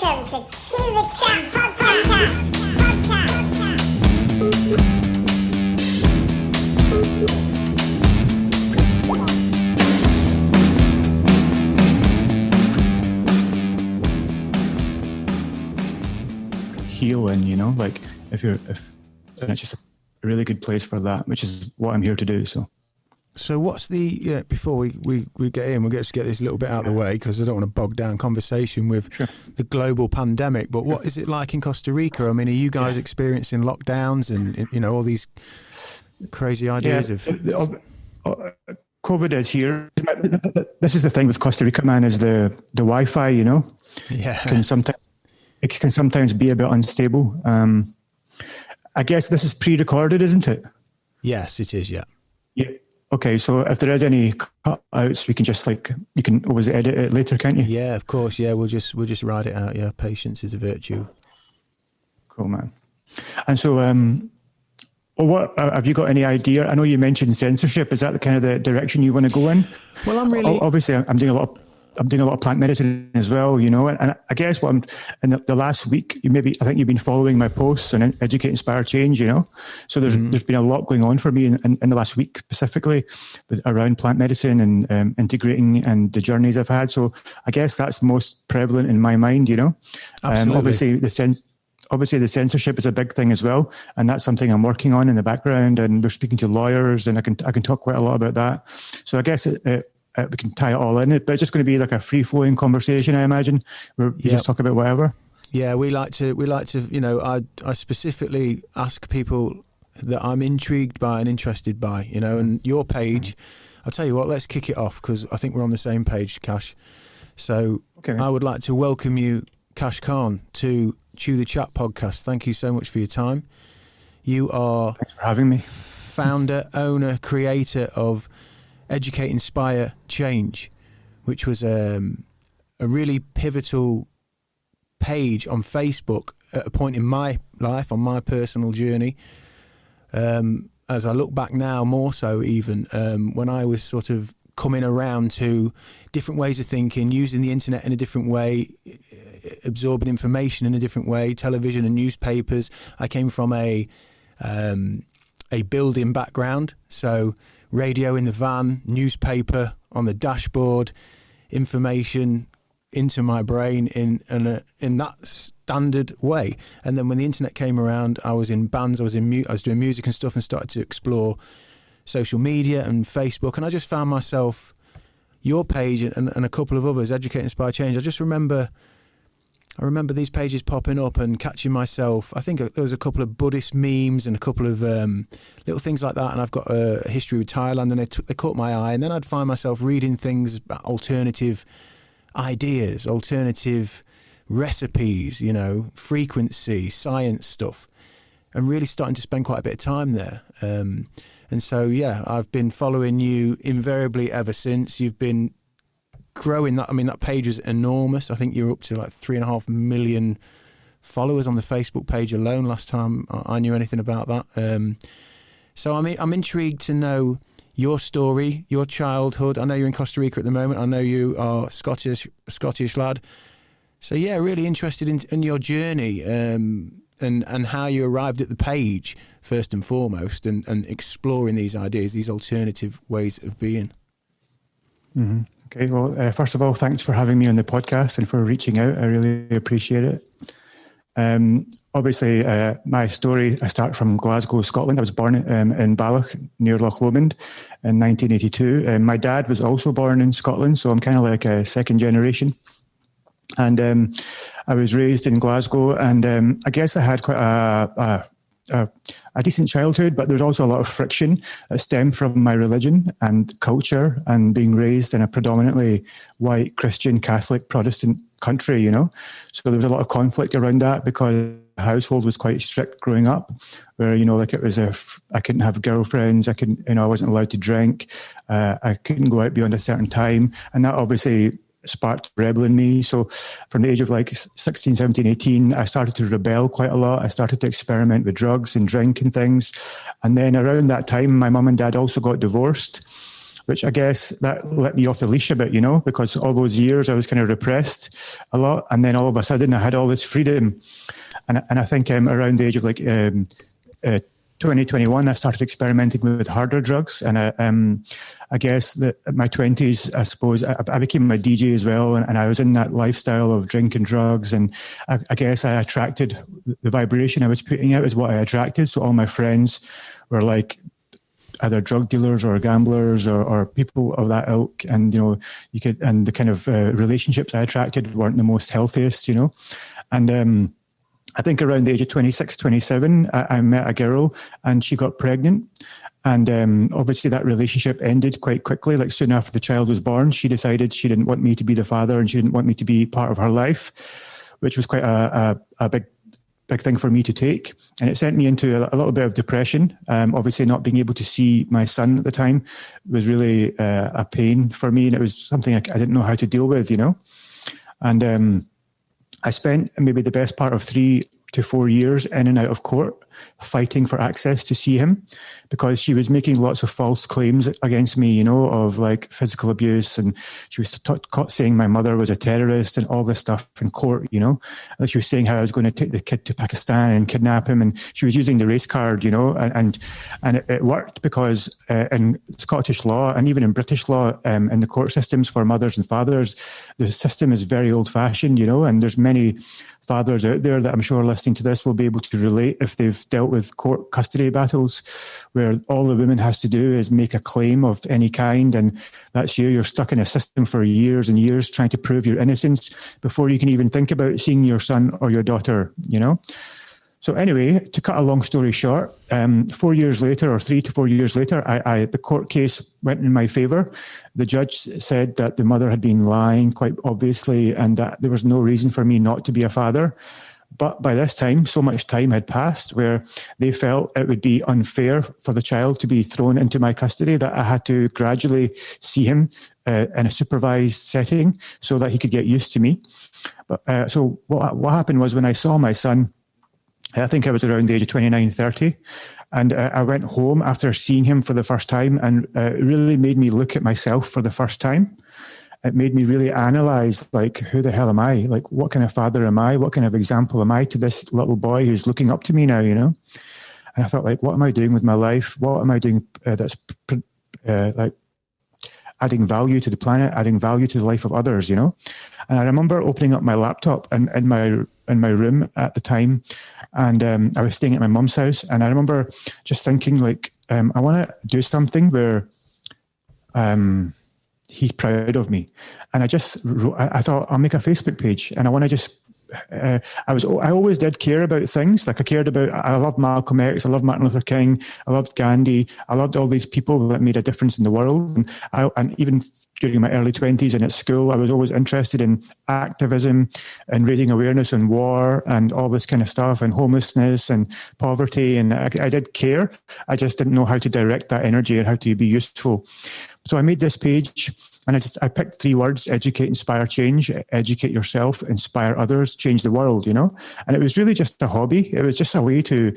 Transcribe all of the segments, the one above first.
Welcome to Chew the Chat podcast. Healing, you know, like if and it's just a really good place for that, which is what I'm here to do. So what's the, before we get in, we'll get this a little bit out of the way because I don't want to bog down conversation with the global pandemic, but what is it like in Costa Rica? I mean, are you guys experiencing lockdowns and, you know, all these crazy ideas of... COVID is here. This is the thing with Costa Rica, man, is the Wi-Fi, you know? Yeah. It can sometimes be a bit unstable. I guess this is pre-recorded, isn't it? Yes, it is, yeah. Yeah. Okay, so if there is any cutouts, we can just you can always edit it later, can't you? Yeah, of course. Yeah, we'll just write it out. Yeah, patience is a virtue. Cool, man. And so, what have you got any idea? I know you mentioned censorship. Is that the kind of the direction you want to go in? Well, I'm really obviously I'm doing a lot of plant medicine as well, you know, and I guess what in the last week, I think you've been following my posts on Educate.Inspire.Change, you know, so there's been a lot going on for me in the last week specifically around plant medicine and integrating and the journeys I've had. So I guess that's most prevalent in my mind, you know. Obviously the censorship is a big thing as well, and that's something I'm working on in the background. And we're speaking to lawyers, and I can talk quite a lot about that. So I guess we can tie it all in, but it's just going to be like a free-flowing conversation, I imagine, where we just talk about whatever. Yeah, we like to, you know, I specifically ask people that I'm intrigued by and interested by, you know, and your page, I'll tell you what, let's kick it off because I think we're on the same page, Kash. So I would like to welcome you, Kash Khan, to Chew the Chat podcast. Thank you so much for your time. You are... Thanks for having me. Founder, owner, creator of Educate.Inspire.Change, which was a really pivotal page on Facebook at a point in my life, on my personal journey. As I look back now, more so even, when I was sort of coming around to different ways of thinking, using the internet in a different way, absorbing information in a different way, television and newspapers. I came from a building background, so radio in the van, newspaper on the dashboard, information into my brain in that standard way. And then when the internet came around, I was in bands, I was doing music and stuff, and started to explore social media and Facebook. And I just found myself, your page and a couple of others, Educate.Inspire.Change. I remember these pages popping up and catching myself. I think there was a couple of Buddhist memes and a couple of little things like that. And I've got a history with Thailand, and they caught my eye. And then I'd find myself reading things about alternative ideas, alternative recipes, you know, frequency, science stuff, and really starting to spend quite a bit of time there. And so, yeah, I've been following you invariably ever since. You've been growing that. I mean, that page is enormous. I think you're up to like 3.5 million followers on the Facebook page alone last time I knew anything about that. So I'm intrigued to know your story, your childhood. I know you're in Costa Rica at the moment. I know you are a Scottish lad. So yeah, really interested in your journey and how you arrived at the page first and foremost, and exploring these ideas, these alternative ways of being. Mm-hmm. Okay, well, first of all, thanks for having me on the podcast and for reaching out. I really appreciate it. Obviously, my story, I start from Glasgow, Scotland. I was born in Balloch, near Loch Lomond, in 1982. My dad was also born in Scotland, so I'm kind of like a second generation. And I was raised in Glasgow, and I guess I had quite a decent childhood, but there's also a lot of friction that stemmed from my religion and culture and being raised in a predominantly white Christian, Catholic, Protestant country, you know. So there was a lot of conflict around that because the household was quite strict growing up, where, you know, like it was I couldn't have girlfriends, I wasn't allowed to drink, I couldn't go out beyond a certain time, and that obviously sparked rebel in me. So from the age of like 16, 17, 18, I started to rebel quite a lot. I started to experiment with drugs and drink and things. And then around that time, my mum and dad also got divorced. which I guess that let me off the leash a bit, you know, because all those years I was kind of repressed a lot. And then all of a sudden I had all this freedom. And I think around the age of 2021, I started experimenting with harder drugs. And I guess that in my 20s, I suppose, I became a DJ as well. And I was in that lifestyle of drinking drugs. And I guess I attracted the vibration I was putting out is what I attracted. So all my friends were like either drug dealers or gamblers or people of that ilk. And, you know, and the kind of relationships I attracted weren't the most healthiest, you know. And I think around the age of 26, 27, I met a girl and she got pregnant. And obviously that relationship ended quite quickly. Like soon after the child was born, she decided she didn't want me to be the father and she didn't want me to be part of her life, which was quite a big thing for me to take. And it sent me into a little bit of depression. Obviously not being able to see my son at the time was really a pain for me. And it was something I didn't know how to deal with, you know. And I spent maybe the best part of 3 to 4 years in and out of court fighting for access to see him because she was making lots of false claims against me, you know, of like physical abuse. And she was saying my mother was a terrorist and all this stuff in court, you know. And she was saying how I was going to take the kid to Pakistan and kidnap him. And she was using the race card, you know, and it worked because in Scottish law and even in British law, in the court systems for mothers and fathers, the system is very old fashioned, you know, and there's many fathers out there that I'm sure listening to this will be able to relate if they've dealt with court custody battles where all the woman has to do is make a claim of any kind, and that's you're stuck in a system for years and years trying to prove your innocence before you can even think about seeing your son or your daughter, you know. So anyway, to cut a long story short, 4 years later, or 3 to 4 years later, the court case went in my favor. The judge said that the mother had been lying quite obviously and that there was no reason for me not to be a father. But by this time, so much time had passed where they felt it would be unfair for the child to be thrown into my custody, that I had to gradually see him in a supervised setting so that he could get used to me. But so what happened was when I saw my son, I think I was around the age of 29, 30. And I went home after seeing him for the first time, and it really made me look at myself for the first time. It made me really analyze, like, who the hell am I? Like, what kind of father am I? What kind of example am I to this little boy who's looking up to me now, you know? And I thought, like, what am I doing with my life? What am I doing that's like adding value to the planet, adding value to the life of others, you know? And I remember opening up my laptop in my room at the time, and I was staying at my mum's house, and I remember just thinking, like, I want to do something where he's proud of me. And I thought, I'll make a Facebook page, and I want to just I always did care about things. Like I loved Malcolm X, I loved Martin Luther King, I loved Gandhi, I loved all these people that made a difference in the world. And even during my early 20s and at school, I was always interested in activism and raising awareness on war and all this kind of stuff, and homelessness and poverty. And I did care. I just didn't know how to direct that energy and how to be useful. So I made this page, and I picked 3 words: educate, inspire, change. Educate yourself, inspire others, change the world, you know? And it was really just a hobby. It was just a way to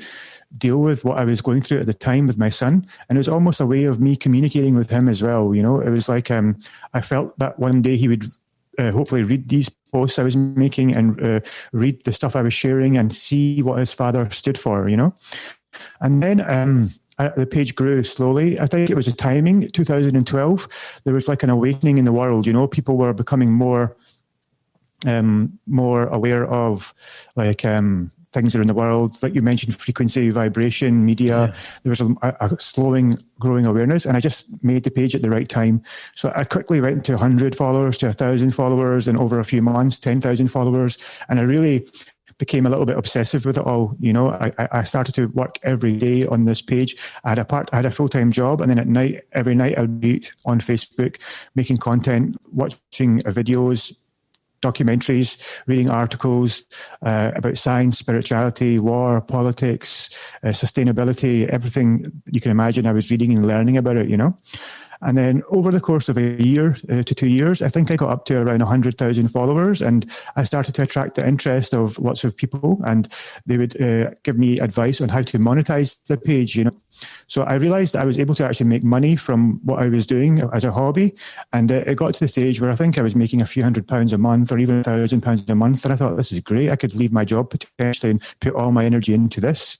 deal with what I was going through at the time with my son. And it was almost a way of me communicating with him as well, you know? It was like I felt that one day he would hopefully read these posts I was making and read the stuff I was sharing and see what his father stood for, you know? And then the page grew slowly. I think it was a timing. 2012, there was like an awakening in the world. You know, people were becoming more aware of like things that are in the world. Like you mentioned, frequency, vibration, media. Yeah. There was a slowing, growing awareness, and I just made the page at the right time. So I quickly went to 100 followers, to 1,000 followers, and over a few months, 10,000 followers, and I really became a little bit obsessive with it all. You know, I started to work every day on this page. I had a full-time job, and then every night I would be on Facebook making content, watching videos, documentaries, reading articles about science, spirituality, war, politics, sustainability, everything you can imagine. I was reading and learning about it, you know. And then over the course of a year to 2 years, I think I got up to around 100,000 followers, and I started to attract the interest of lots of people, and they would give me advice on how to monetize the page, So I realized I was able to actually make money from what I was doing as a hobby. And it got to the stage where I think I was making a few £100 a month or even £1,000 a month. And I thought, this is great. I could leave my job potentially and put all my energy into this.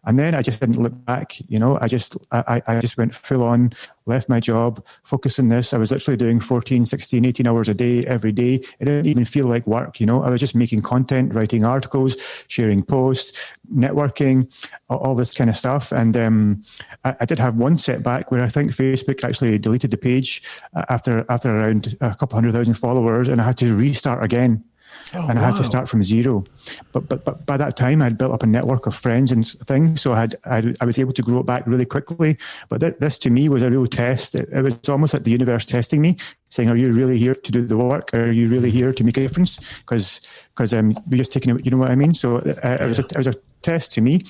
And then I just didn't look back. I just went full on, left my job, focused on this. I was literally doing 14, 16, 18 hours a day, every day. It didn't even feel like work. I was just making content, writing articles, sharing posts, networking, all this kind of stuff. And I did have one setback where I think Facebook actually deleted the page after around a couple 100,000 followers, and I had to restart again. I had to start from zero. But by that time, I'd built up a network of friends and things, so I was able to grow it back really quickly. But this to me was a real test. It was almost like the universe testing me, saying, "Are you really here to do the work? Are you really here to make a difference?" Because we're just taking it. You know what I mean? So it was a test to me.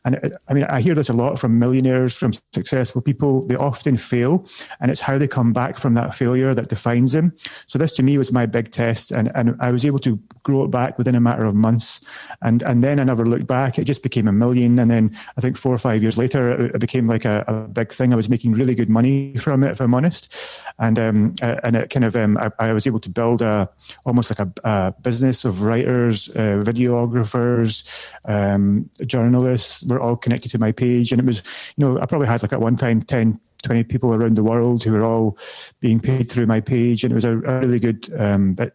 And I hear this a lot from millionaires, from successful people. They often fail, and it's how they come back from that failure that defines them. So this to me was my big test, and I was able to grow it back within a matter of months. And then I never looked back. It just became 1 million. And then I think 4 or 5 years later, it became like a big thing. I was making really good money from it, if I'm honest. And it kind of, I was able to build almost like a business of writers, videographers, journalists were all connected to my page. And it was, I probably had like at one time 10, 20 people around the world who were all being paid through my page. And it was a really good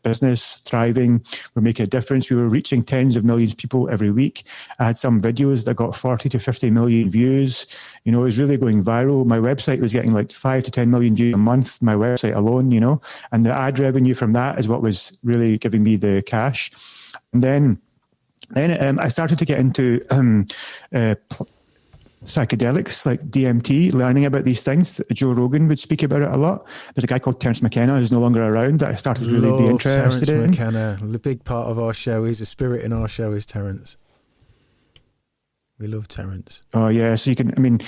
business, thriving. We're making a difference. We were reaching tens of millions of people every week. I had some videos that got 40 to 50 million views. It was really going viral. My website was getting like 5 to 10 million views a month, my website alone, and the ad revenue from that is what was really giving me the cash. And then I started to get into psychedelics like DMT, learning about these things. Joe Rogan would speak about it a lot. There's a guy called Terence McKenna who's no longer around that I started to really be interested in. Terence McKenna, the big part of our show. He's a spirit in our show, is Terence. We love Terence. Oh yeah, so you can,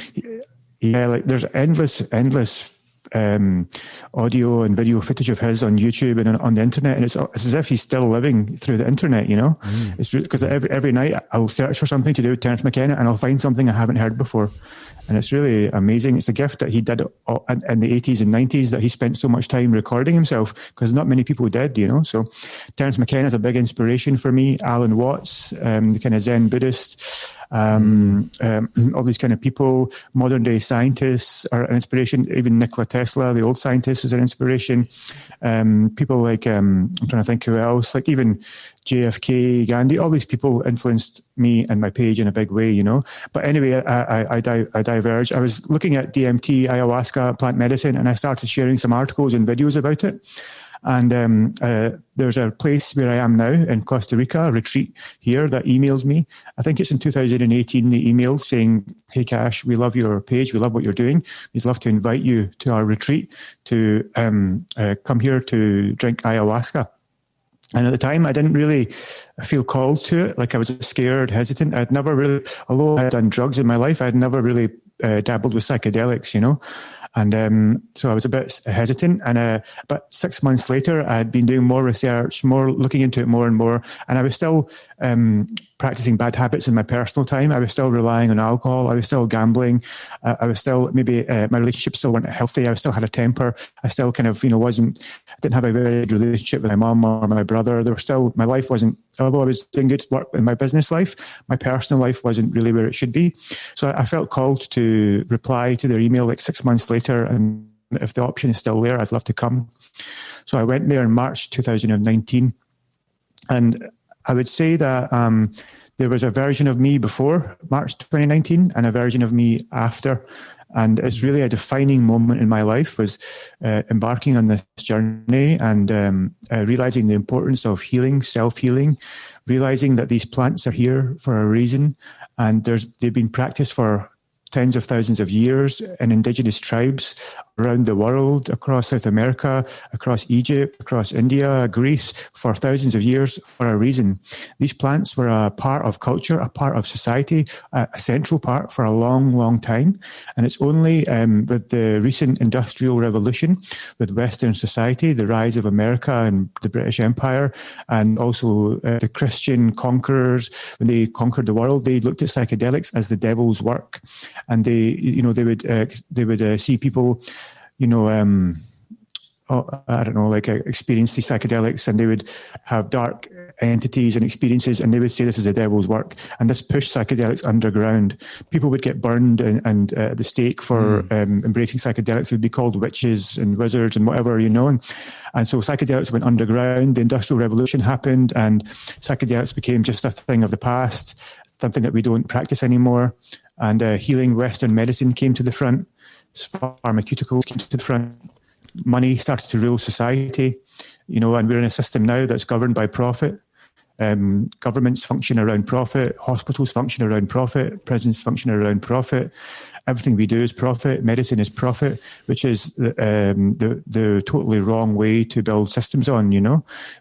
like there's endless audio and video footage of his on YouTube and on the internet, and it's as if he's still living through the internet. It's really, because every night I'll search for something to do with Terence McKenna and I'll find something I haven't heard before, and it's really amazing. It's a gift that he did in the 80s and 90s, that he spent so much time recording himself, because not many people did. So Terence McKenna is a big inspiration for me. Alan Watts, the kind of Zen Buddhist, all these kind of people, modern day scientists are an inspiration. Even Nikola Tesla, the old scientist, is an inspiration. People like, I'm trying to think who else, like even JFK, Gandhi, all these people influenced me and my page in a big way, But anyway, I diverged. I was looking at DMT, ayahuasca, plant medicine, and I started sharing some articles and videos about it. And there's a place where I am now in Costa Rica, a retreat here, that emailed me. I think it's in 2018, they emailed saying, "Hey Kash, we love your page. We love what you're doing. We'd love to invite you to our retreat to come here to drink ayahuasca." And at the time, I didn't really feel called to it. Like I was scared, hesitant. I'd never really, although I had done drugs in my life, I'd never really dabbled with psychedelics, And so I was a bit hesitant. And but 6 months later, I had been doing more research, more looking into it more and more. And I was still practicing bad habits in my personal time. I was still relying on alcohol. I was still gambling. I was still, maybe my relationships still weren't healthy. I still had a temper. I still kind of, didn't have a very good relationship with my mom or my brother. There was still, my life wasn't, although I was doing good work in my business life, my personal life wasn't really where it should be. So I felt called to reply to their email like 6 months later, and if the option is still there, I'd love to come. So I went there in March 2019, and I would say that there was a version of me before March 2019 and a version of me after. And it's really a defining moment in my life, was embarking on this journey and realizing the importance of healing, self-healing, realizing that these plants are here for a reason, and they've been practiced for tens of thousands of years in indigenous tribes around the world, across South America, across Egypt, across India, Greece, for thousands of years for a reason. These plants were a part of culture, a part of society, a central part for a long, long time. And it's only with the recent industrial revolution, with Western society, the rise of America and the British Empire, and also the Christian conquerors, when they conquered the world, they looked at psychedelics as the devil's work. And they would see people, experience these psychedelics, and they would have dark entities and experiences, and they would say this is the devil's work, and this pushed psychedelics underground. People would get burned and the stake for embracing psychedelics. Would be called witches and wizards and whatever, and so psychedelics went underground. The Industrial Revolution happened, and psychedelics became just a thing of the past, something that we don't practice anymore. And healing Western medicine came to the front, pharmaceuticals came to the front, money started to rule society, and we're in a system now that's governed by profit. Governments function around profit, hospitals function around profit, prisons function around profit. Everything we do is profit. Medicine is profit, which is the totally wrong way to build systems on,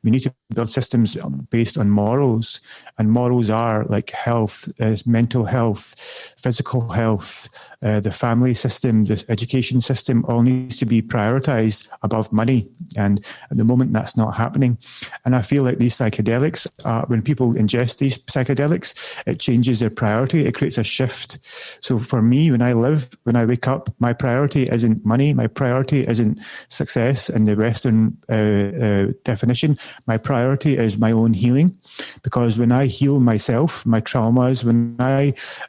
We need to build systems based on morals, and morals are like health, mental health, physical health, the family system, the education system, all needs to be prioritized above money. And at the moment, that's not happening. And I feel like these psychedelics, when people ingest these psychedelics, it changes their priority. It creates a shift. So for me, when I wake up, my priority isn't money. My priority isn't success in the Western definition. My priority is my own healing, because when I heal myself, my traumas, when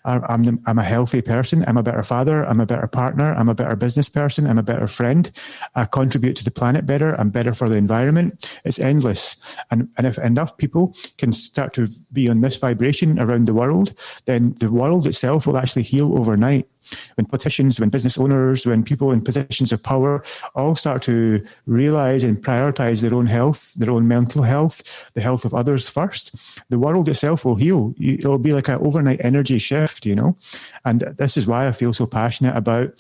I'm a healthy person, I'm a better father, I'm a better partner, I'm a better business person, I'm a better friend, I contribute to the planet better, I'm better for the environment. It's endless. And if enough people can start to be on this vibration around the world, then the world itself will actually heal overnight. When politicians, when business owners, when people in positions of power all start to realize and prioritize their own health, their own mental health, the health of others first, the world itself will heal. It'll be like an overnight energy shift, And this is why I feel so passionate about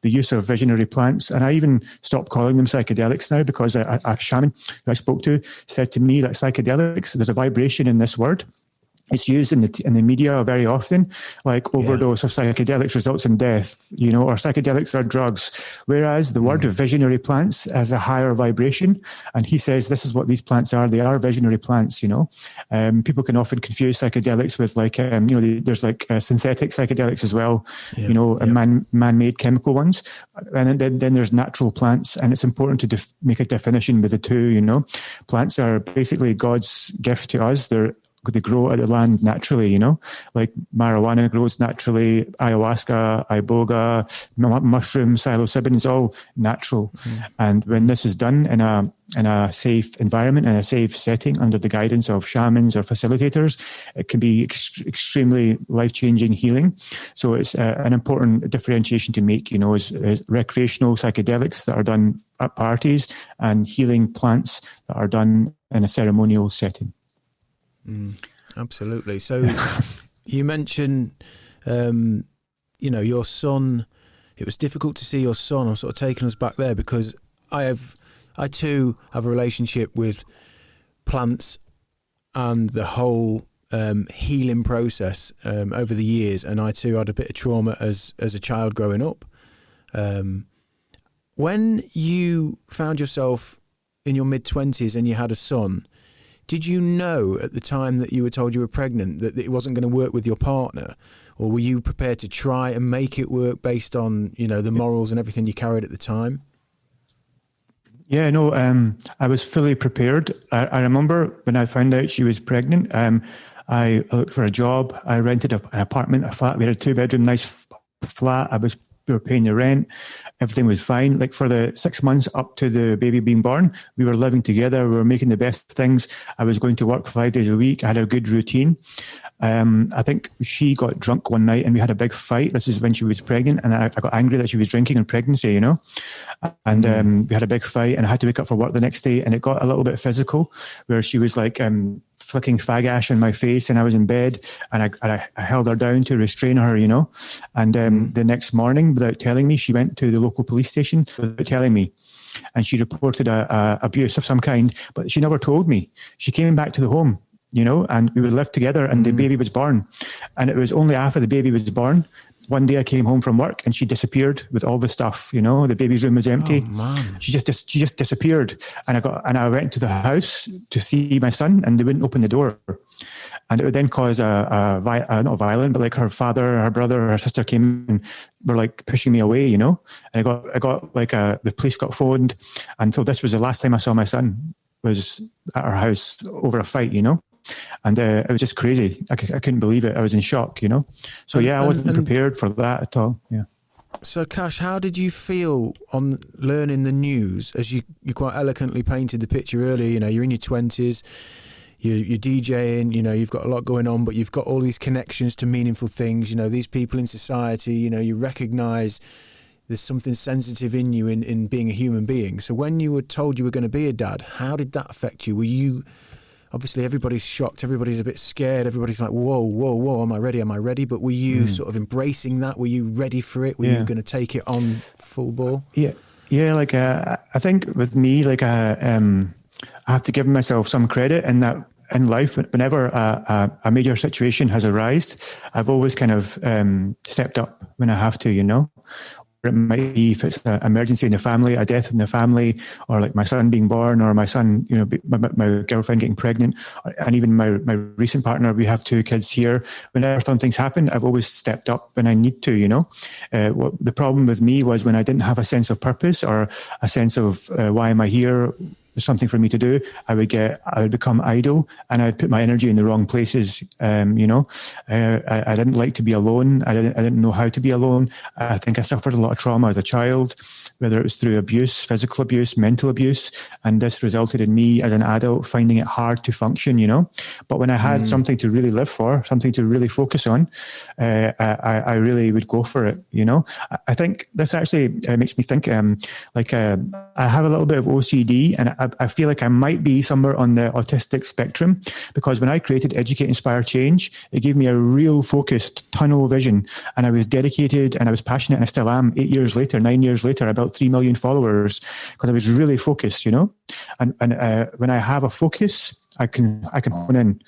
the use of visionary plants. And I even stopped calling them psychedelics now, because a shaman who I spoke to said to me that psychedelics, there's a vibration in this word. It's used in the media very often, like overdose of psychedelics results in death, or psychedelics are drugs. Whereas the word of visionary plants has a higher vibration. And he says this is what these plants are. They are visionary plants, People can often confuse psychedelics with there's synthetic psychedelics as well, man-made chemical ones. And then there's natural plants. And it's important to make a definition with the two, Plants are basically God's gift to us. They grow at the land naturally, like marijuana grows naturally, ayahuasca, iboga, mushrooms, psilocybin is all natural. And when this is done in a safe environment, in a safe setting, under the guidance of shamans or facilitators, it can be extremely life-changing healing. So it's an important differentiation to make, is recreational psychedelics that are done at parties and healing plants that are done in a ceremonial setting. Absolutely. So you mentioned, your son. It was difficult to see your son. I'm sort of taking us back there, because I too have a relationship with plants and the whole healing process over the years. And I too had a bit of trauma as a child growing up. When you found yourself in your mid-20s and you had a son, did you know at the time that you were told you were pregnant that it wasn't going to work with your partner? Or were you prepared to try and make it work based on, the morals and everything you carried at the time? Yeah, no, I was fully prepared. I remember when I found out she was pregnant, I looked for a job. I rented an apartment, a flat. We had a 2-bedroom, nice flat. We were paying the rent. Everything was fine. Like for the 6 months up to the baby being born, we were living together. We were making the best things. I was going to work 5 days a week. I had a good routine. I think she got drunk one night and we had a big fight. This is when she was pregnant, and I got angry that she was drinking in pregnancy, And we had a big fight, and I had to wake up for work the next day, and it got a little bit physical, where she was like flicking fag ash in my face, and I was in bed, and I held her down to restrain her, you know. And the next morning, without telling me, she went to the local police station without telling me. And she reported a abuse of some kind, but she never told me. She came back to the home, you know, and we would live together, and the baby was born. And it was only after the baby was born, one day I came home from work and she disappeared with all the stuff, you know, the baby's room was empty. Oh, man. She just disappeared. And I went to the house to see my son, and they wouldn't open the door. And it would then cause not violent, but like her father, her brother, her sister came and were like pushing me away, you know. And I got like the police got phoned. And so this was the last time I saw my son, was at our house over a fight, you know. And it was just crazy. I couldn't believe it. I was in shock, you know. So I wasn't prepared for that at all. Yeah. So Kash, how did you feel on learning the news? As you quite eloquently painted the picture earlier, you know, you're in your 20s, you're DJing, you know, you've got a lot going on, but you've got all these connections to meaningful things, you know, these people in society, you know, you recognise there's something sensitive in you in being a human being. So when you were told you were going to be a dad, how did that affect you? Were you... Obviously, everybody's shocked. Everybody's a bit scared. Everybody's like, whoa, am I ready? But were you sort of embracing that? Were you ready for it? Were you going to take it on full ball? Yeah. Like, I think with me, like, I have to give myself some credit in that in life. Whenever a major situation has arisen, I've always kind of stepped up when I have to, you know. It might be if it's an emergency in the family, a death in the family, or like my son being born, or my son, you know, my girlfriend getting pregnant, and even my recent partner. We have 2 kids here. Whenever something's happened, I've always stepped up when I need to, you know. What the problem with me was when I didn't have a sense of purpose or a sense of why am I here. There's something for me to do. I would become idle, and I'd put my energy in the wrong places. You know, I didn't like to be alone. I didn't know how to be alone. I think I suffered a lot of trauma as a child, whether it was through abuse, physical abuse, mental abuse, and this resulted in me as an adult finding it hard to function. You know, but when I had something to really live for, something to really focus on, I really would go for it. You know, I think this actually makes me think. I have a little bit of OCD, and I feel like I might be somewhere on the autistic spectrum, because when I created Educate, Inspire, Change, it gave me a real focused tunnel vision, and I was dedicated and I was passionate, and I still am 9 years later, about 3 million followers, because I was really focused, you know. And when I have a focus, I can hone in.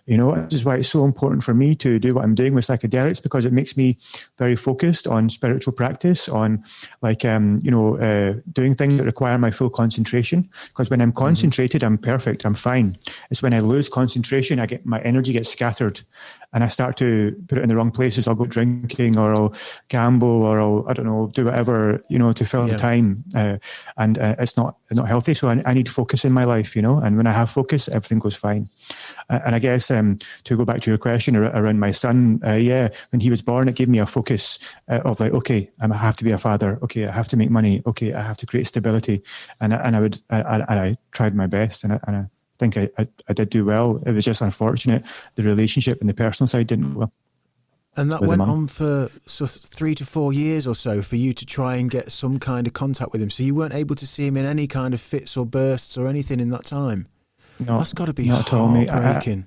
You know, this is why it's so important for me to do what I'm doing with psychedelics, because it makes me very focused on spiritual practice, on like, doing things that require my full concentration. Because when I'm concentrated, I'm perfect, I'm fine. It's when I lose concentration, my energy gets scattered, and I start to put it in the wrong places. I'll go drinking, or I'll gamble, or I don't know, do whatever, you know, to fill the time. And it's not healthy. So I need focus in my life, you know, and when I have focus, everything goes fine. And I guess to go back to your question around my son, when he was born, it gave me a focus of like, okay, I have to be a father. Okay, I have to make money. Okay, I have to create stability. And I tried my best, and I think I did do well. It was just unfortunate the relationship and the personal side didn't go well. And that went on for 3 to 4 years or so for you to try and get some kind of contact with him. So you weren't able to see him in any kind of fits or bursts or anything in that time. No, that's got to be not at all, mate. heartbreaking.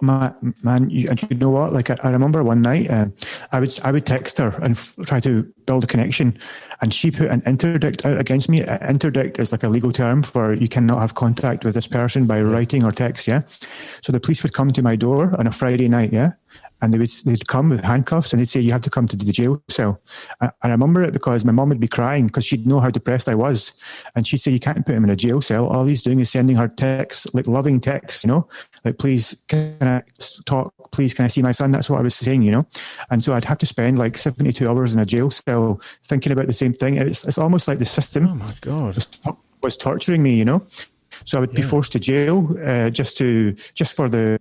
Man, you know what? Like I remember one night, I would text her and try to build a connection, and she put an interdict out against me. Interdict is like a legal term for you cannot have contact with this person by writing or text. Yeah, so the police would come to my door on a Friday night. Yeah. And they'd come with handcuffs, and they'd say, you have to come to the jail cell. And I remember it because my mum would be crying because she'd know how depressed I was. And she'd say, you can't put him in a jail cell. All he's doing is sending her texts, like loving texts, you know, like, please, can I talk? Please, can I see my son? That's what I was saying, you know. And so I'd have to spend like 72 hours in a jail cell thinking about the same thing. It's almost like the system was torturing me, you know. So I would be forced to jail just for the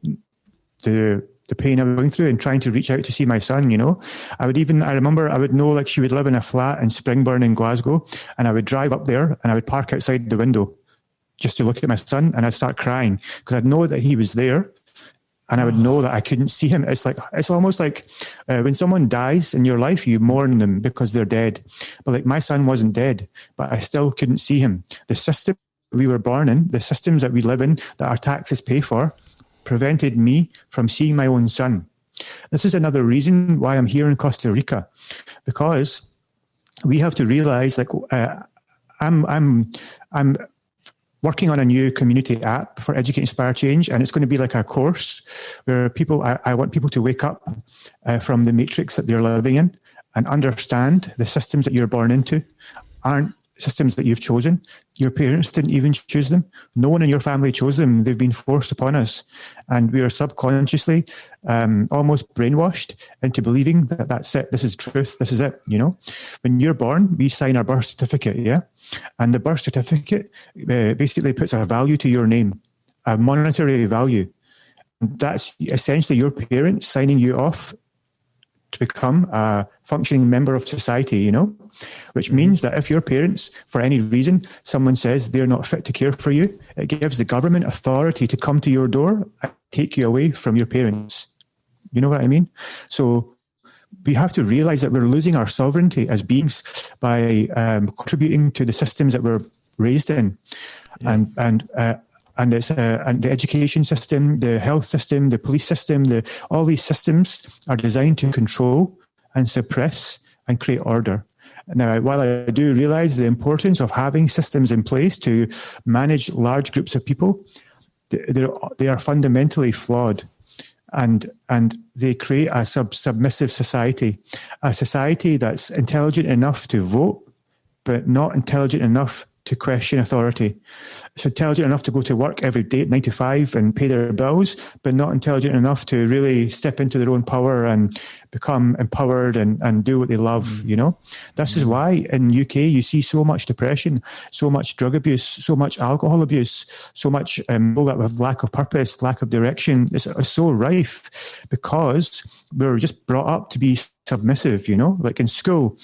pain I was going through and trying to reach out to see my son, you know. I remember I would know, like, she would live in a flat in Springburn in Glasgow, and I would drive up there and I would park outside the window just to look at my son, and I'd start crying because I'd know that he was there, and I would know that I couldn't see him. It's almost like when someone dies in your life, you mourn them because they're dead. But like, my son wasn't dead, but I still couldn't see him. The system we were born in, the systems that we live in, that our taxes pay for, prevented me from seeing my own son. This is another reason why I'm here in Costa Rica, because we have to realize, like, I'm working on a new community app for Educate, Inspire, Change, and it's going to be like a course where I want people to wake up from the matrix that they're living in and understand the systems that you're born into aren't systems that you've chosen. Your parents didn't even choose them. No one in your family chose them. They've been forced upon us. And we are subconsciously almost brainwashed into believing that that's it. This is truth. This is it. You know, when you're born, we sign our birth certificate. Yeah. And the birth certificate basically puts a value to your name, a monetary value. That's essentially your parents signing you off to become a functioning member of society, you know, which means that if your parents, for any reason, someone says they're not fit to care for you, it gives the government authority to come to your door and take you away from your parents. You know what I mean? So we have to realize that we're losing our sovereignty as beings by contributing to the systems that we're raised in. Yeah. And it's and the education system, the health system, the police system, all these systems are designed to control and suppress and create order. Now, while I do realize the importance of having systems in place to manage large groups of people, they are fundamentally flawed, and they create a submissive society, a society that's intelligent enough to vote, but not intelligent enough to question authority. It's intelligent enough to go to work every day at 9 to 5 and pay their bills, but not intelligent enough to really step into their own power and become empowered and do what they love, you know? This is why in UK you see so much depression, so much drug abuse, so much alcohol abuse, so much people that have lack of purpose, lack of direction. It's so rife because we're just brought up to be submissive, you know? Like in school,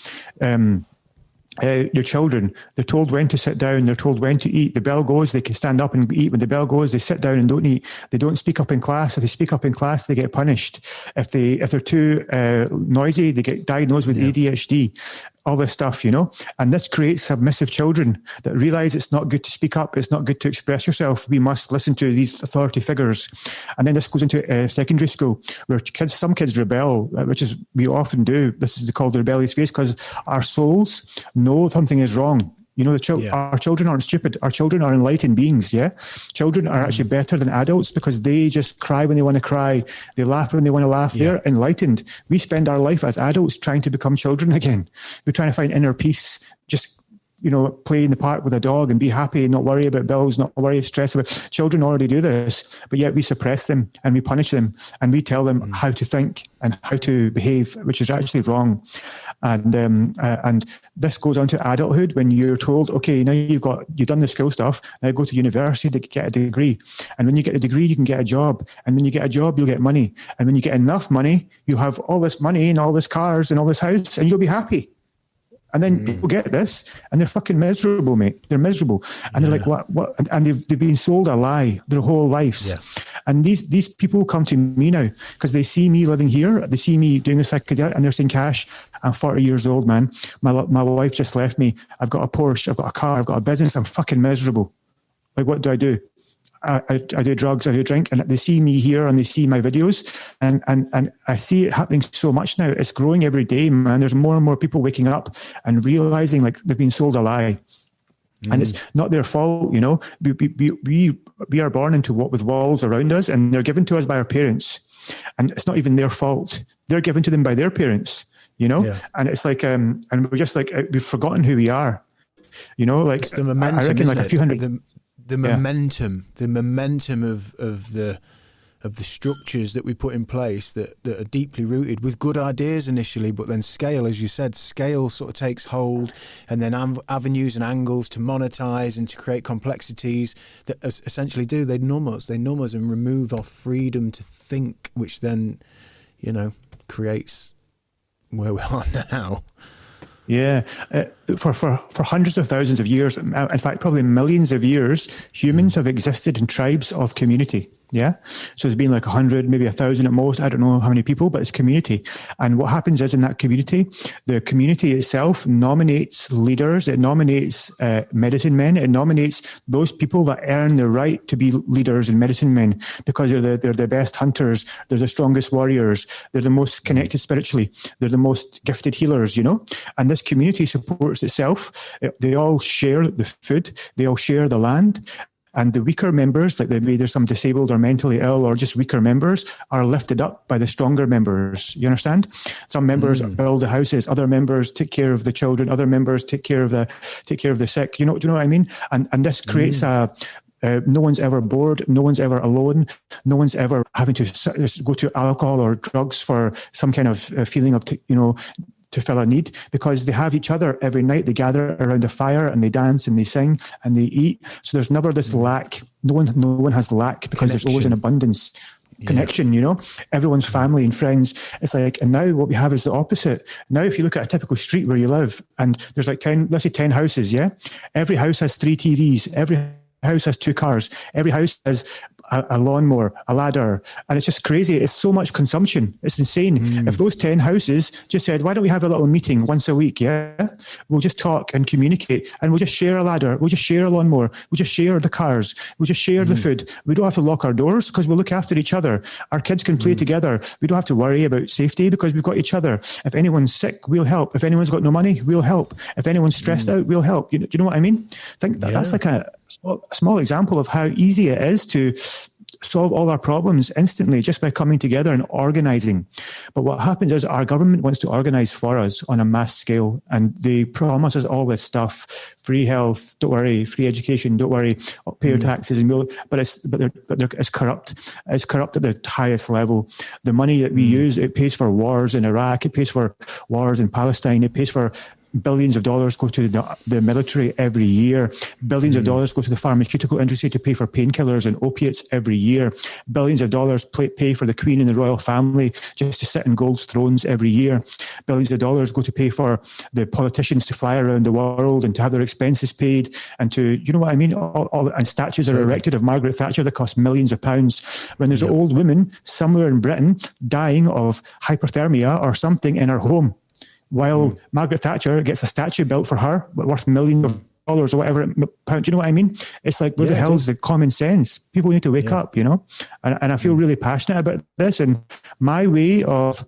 your children, they're told when to sit down, they're told when to eat. The bell goes, they can stand up and eat. When the bell goes, they sit down and don't eat. They don't speak up in class. If they speak up in class, they get punished. If they're too noisy, they get diagnosed with ADHD. All this stuff, you know, and this creates submissive children that realize it's not good to speak up, it's not good to express yourself. We must listen to these authority figures. And then this goes into secondary school, where some kids rebel, which is we often do. This is called the rebellious phase, because our souls know something is wrong. You know, our children aren't stupid. Our children are enlightened beings, yeah? Children are actually better than adults because they just cry when they want to cry. They laugh when they want to laugh. Yeah. They're enlightened. We spend our life as adults trying to become children again. We're trying to find inner peace, just, you know, play in the park with a dog and be happy and not worry about bills, not worry, stress about. Children already do this, but yet we suppress them and we punish them and we tell them how to think and how to behave, which is actually wrong. And this goes on to adulthood when you're told, okay, now you've done the school stuff, now go to university to get a degree. And when you get a degree, you can get a job. And when you get a job, you'll get money. And when you get enough money, you'll have all this money and all this cars and all this house and you'll be happy. And then people get this and they're fucking miserable, mate. They're miserable. And they're like, what? And they've been sold a lie their whole lives. Yeah. And these people come to me now because they see me living here. They see me doing this psychedelic and they're saying, Kash, I'm 40 years old, man. My wife just left me. I've got a Porsche. I've got a car. I've got a business. I'm fucking miserable. Like, what do? I do drugs, I do drink, and they see me here and they see my videos and I see it happening so much now. It's growing every day, man. There's more and more people waking up and realizing like they've been sold a lie. And it's not their fault, you know. We are born into with walls around us and they're given to us by our parents. And it's not even their fault. They're given to them by their parents, you know. Yeah. And it's like, and we're just like, we've forgotten who we are, you know, like it's the momentum, I reckon like a few hundred... The momentum of the structures that we put in place that are deeply rooted with good ideas initially, but then scale, as you said, scale sort of takes hold, and then avenues and angles to monetize and to create complexities that essentially they numb us and remove our freedom to think, which then, you know, creates where we are now. Yeah, for hundreds of thousands of years, in fact, probably millions of years, humans have existed in tribes of community. Yeah. So there's been like 100, maybe 1,000 at most. I don't know how many people, but it's community. And what happens is in that community, the community itself nominates leaders. It nominates medicine men. It nominates those people that earn the right to be leaders and medicine men because they're the best hunters. They're the strongest warriors. They're the most connected spiritually. They're the most gifted healers, you know. And this community supports itself. They all share the food. They all share the land. And the weaker members, like maybe there's some disabled or mentally ill or just weaker members, are lifted up by the stronger members. You understand? Some members build the houses, other members take care of the children, other members take care of the sick. Do you know what I mean? And this creates no one's ever bored. No one's ever alone. No one's ever having to go to alcohol or drugs for some kind of feeling of, to fill a need, because they have each other every night. They gather around a fire and they dance and they sing and they eat. So there's never this lack. No one has lack because there's always an abundance. Connection, everyone's family and friends. It's like, and now what we have is the opposite. Now, if you look at a typical street where you live and there's like 10 houses, yeah? Every house has 3 TVs. Every house has 2 cars. Every house has a lawnmower, a ladder, and it's just crazy. It's so much consumption. It's insane. If those 10 houses just said, why don't we have a little meeting once a week? Yeah, we'll just talk and communicate, and we'll just share a ladder. We'll just share a lawnmower. We'll just share the cars. We'll just share the food. We don't have to lock our doors because we'll look after each other. Our kids can play together. We don't have to worry about safety because we've got each other. If anyone's sick, we'll help. If anyone's got no money, we'll help. If anyone's stressed out, we'll help. Do you know what I mean? I think that's like a small example of how easy it is to solve all our problems instantly just by coming together and organizing. But what happens is our government wants to organize for us on a mass scale, and they promise us all this stuff: free health, don't worry; free education, don't worry; pay your taxes, but it's corrupt. It's corrupt at the highest level. The money that we use, it pays for wars in Iraq, it pays for wars in Palestine, it pays for billions of dollars go to the military every year. Billions of dollars go to the pharmaceutical industry to pay for painkillers and opiates every year. Billions of dollars pay for the Queen and the royal family just to sit in gold thrones every year. Billions of dollars go to pay for the politicians to fly around the world and to have their expenses paid, and to, you know what I mean? And statues are erected of Margaret Thatcher that cost millions of pounds, when there's an old woman somewhere in Britain dying of hypothermia or something in her home, while Margaret Thatcher gets a statue built for her worth millions of dollars or whatever. Do you know what I mean? It's like, where the hell's the common sense? People need to wake up, And I feel really passionate about this. And my way of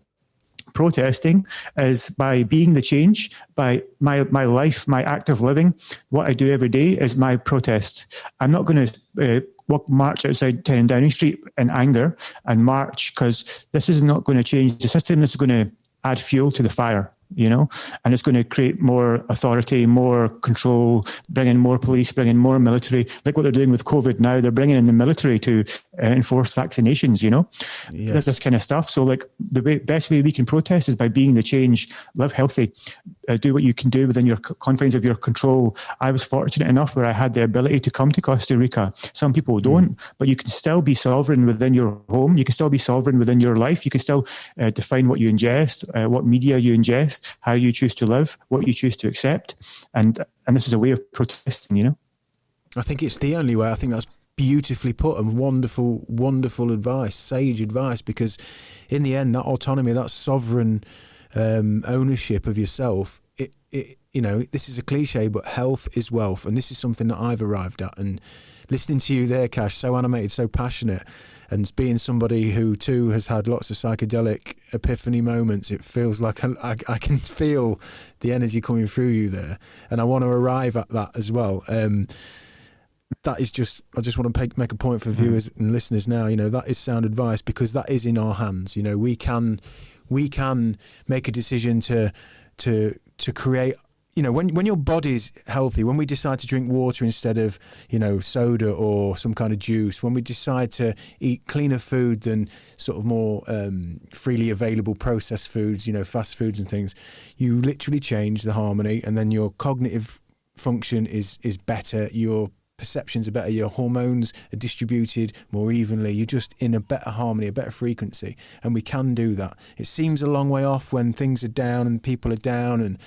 protesting is by being the change, by my life, my active living. What I do every day is my protest. I'm not going to march outside 10 Downing Street in anger and march, because this is not going to change the system. This is going to add fuel to the fire. And it's going to create more authority, more control, bring in more police, bring in more military. Like what they're doing with COVID now, they're bringing in the military to enforce vaccinations, this kind of stuff. So like the best way we can protest is by being the change, live healthy, do what you can do within your confines of your control. I was fortunate enough where I had the ability to come to Costa Rica. Some people don't, but you can still be sovereign within your home. You can still be sovereign within your life. You can still define what you ingest, what media you ingest, how you choose to live, what you choose to accept. And this is a way of protesting, I think it's the only way. I think that's beautifully put, and wonderful, wonderful advice, sage advice, because in the end, that autonomy, that sovereign ownership of yourself, this is a cliche, but health is wealth. And this is something that I've arrived at. And listening to you there, Kash, so animated, so passionate, and being somebody who too has had lots of psychedelic epiphany moments, it feels like I can feel the energy coming through you there. And I want to arrive at that as well. That is just, I just want to make a point for viewers and listeners now, that is sound advice, because that is in our hands. We can make a decision to create, when your body's healthy, when we decide to drink water instead of, soda or some kind of juice, when we decide to eat cleaner food than sort of more freely available processed foods, fast foods and things, you literally change the harmony, and then your cognitive function is better, your perceptions are better, your hormones are distributed more evenly, you're just in a better harmony, a better frequency. And we can do that. It seems a long way off when things are down and people are down, and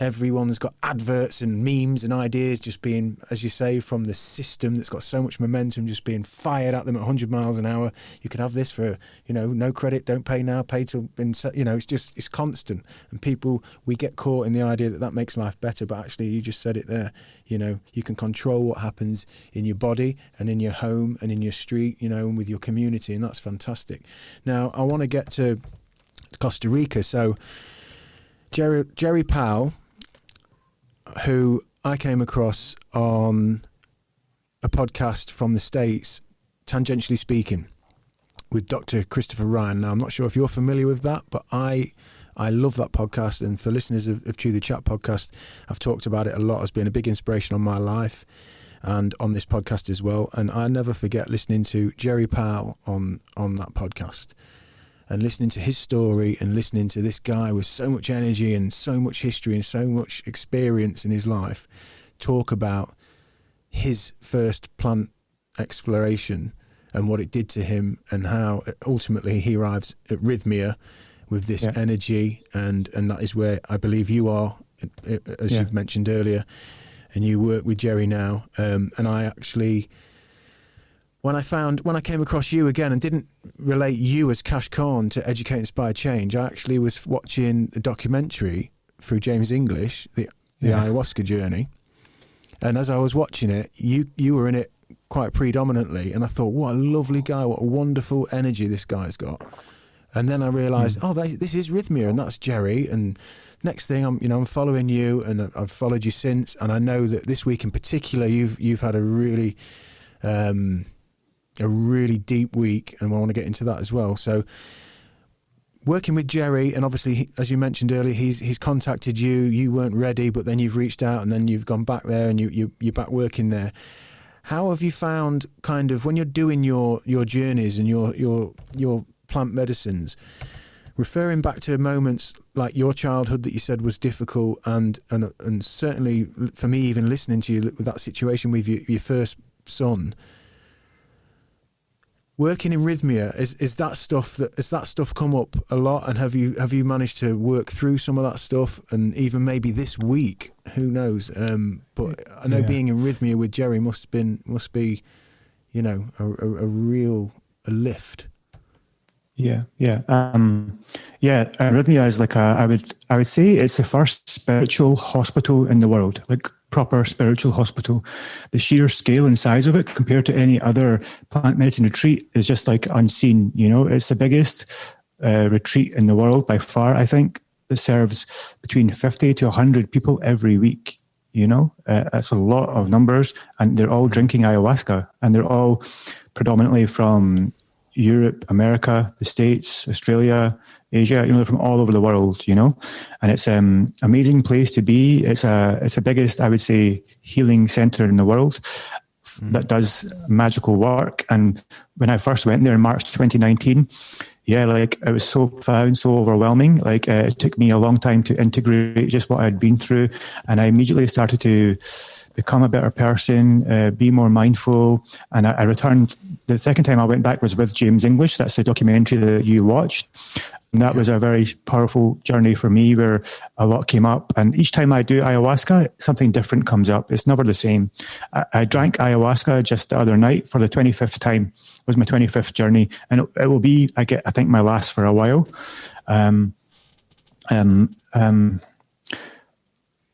everyone's got adverts and memes and ideas just being, as you say, from the system that's got so much momentum just being fired at them at 100 miles an hour. You could have this for, no credit, don't pay now, pay till, it's constant. And people, we get caught in the idea that makes life better, but actually you just said it there, you can control what happens in your body and in your home and in your street, and with your community, and that's fantastic. Now, I want to get to Costa Rica. So Jerry Powell, who I came across on a podcast from the States, Tangentially Speaking, with Dr. Christopher Ryan. Now, I'm not sure if you're familiar with that, but I love that podcast. And for listeners of Chew the Chat podcast, I've talked about it a lot as being a big inspiration on my life and on this podcast as well. And I never forget listening to Jerry Powell on that podcast, and listening to his story and listening to this guy with so much energy and so much history and so much experience in his life talk about his first plant exploration and what it did to him, and how ultimately he arrives at Rhythmia with this energy. And that is where I believe you are, as you've mentioned earlier, and you work with Jerry now. And I actually... When I came across you again and didn't relate you as Kash Khan to Educate.Inspire.Change, I actually was watching a documentary through James English, the ayahuasca journey. And as I was watching it, you were in it quite predominantly. And I thought, what a lovely guy, what a wonderful energy this guy's got. And then I realised, this is Rhythmia, and that's Jerry. And next thing, I'm following you, and I've followed you since. And I know that this week in particular, you've had a really deep week, and I want to get into that as well. So working with Jerry, and obviously, as you mentioned earlier, he's contacted you. You weren't ready, but then you've reached out, and then you've gone back there, and you're back working there. How have you found, kind of, when you're doing your journeys and your plant medicines, referring back to moments like your childhood that you said was difficult, and certainly for me, even listening to you with that situation with your first son, working in Rhythmia, is that stuff come up a lot? And have you managed to work through some of that stuff? And even maybe this week, who knows? But I know being in Rhythmia with Jerry must be, a real lift. Rhythmia is like I would say it's the first spiritual hospital in the world, like proper spiritual hospital. The sheer scale and size of it compared to any other plant medicine retreat is just like unseen. It's the biggest retreat in the world by far. I think that serves between 50 to 100 people every week. That's a lot of numbers, and they're all drinking ayahuasca, and they're all predominantly from Europe, America, the States, Australia, Asia, they're from all over the world, and it's an amazing place to be. It's the biggest, I would say, healing center in the world that does magical work. And when I first went there in March 2019, it was so profound, so overwhelming. It took me a long time to integrate just what I'd been through. And I immediately started to become a better person, be more mindful. And I returned. The second time I went back was with James English. That's the documentary that you watched. And that was a very powerful journey for me, where a lot came up. And each time I do ayahuasca, something different comes up. It's never the same. I drank ayahuasca just the other night for the 25th time. It was my 25th journey. And it will be, I think, my last for a while.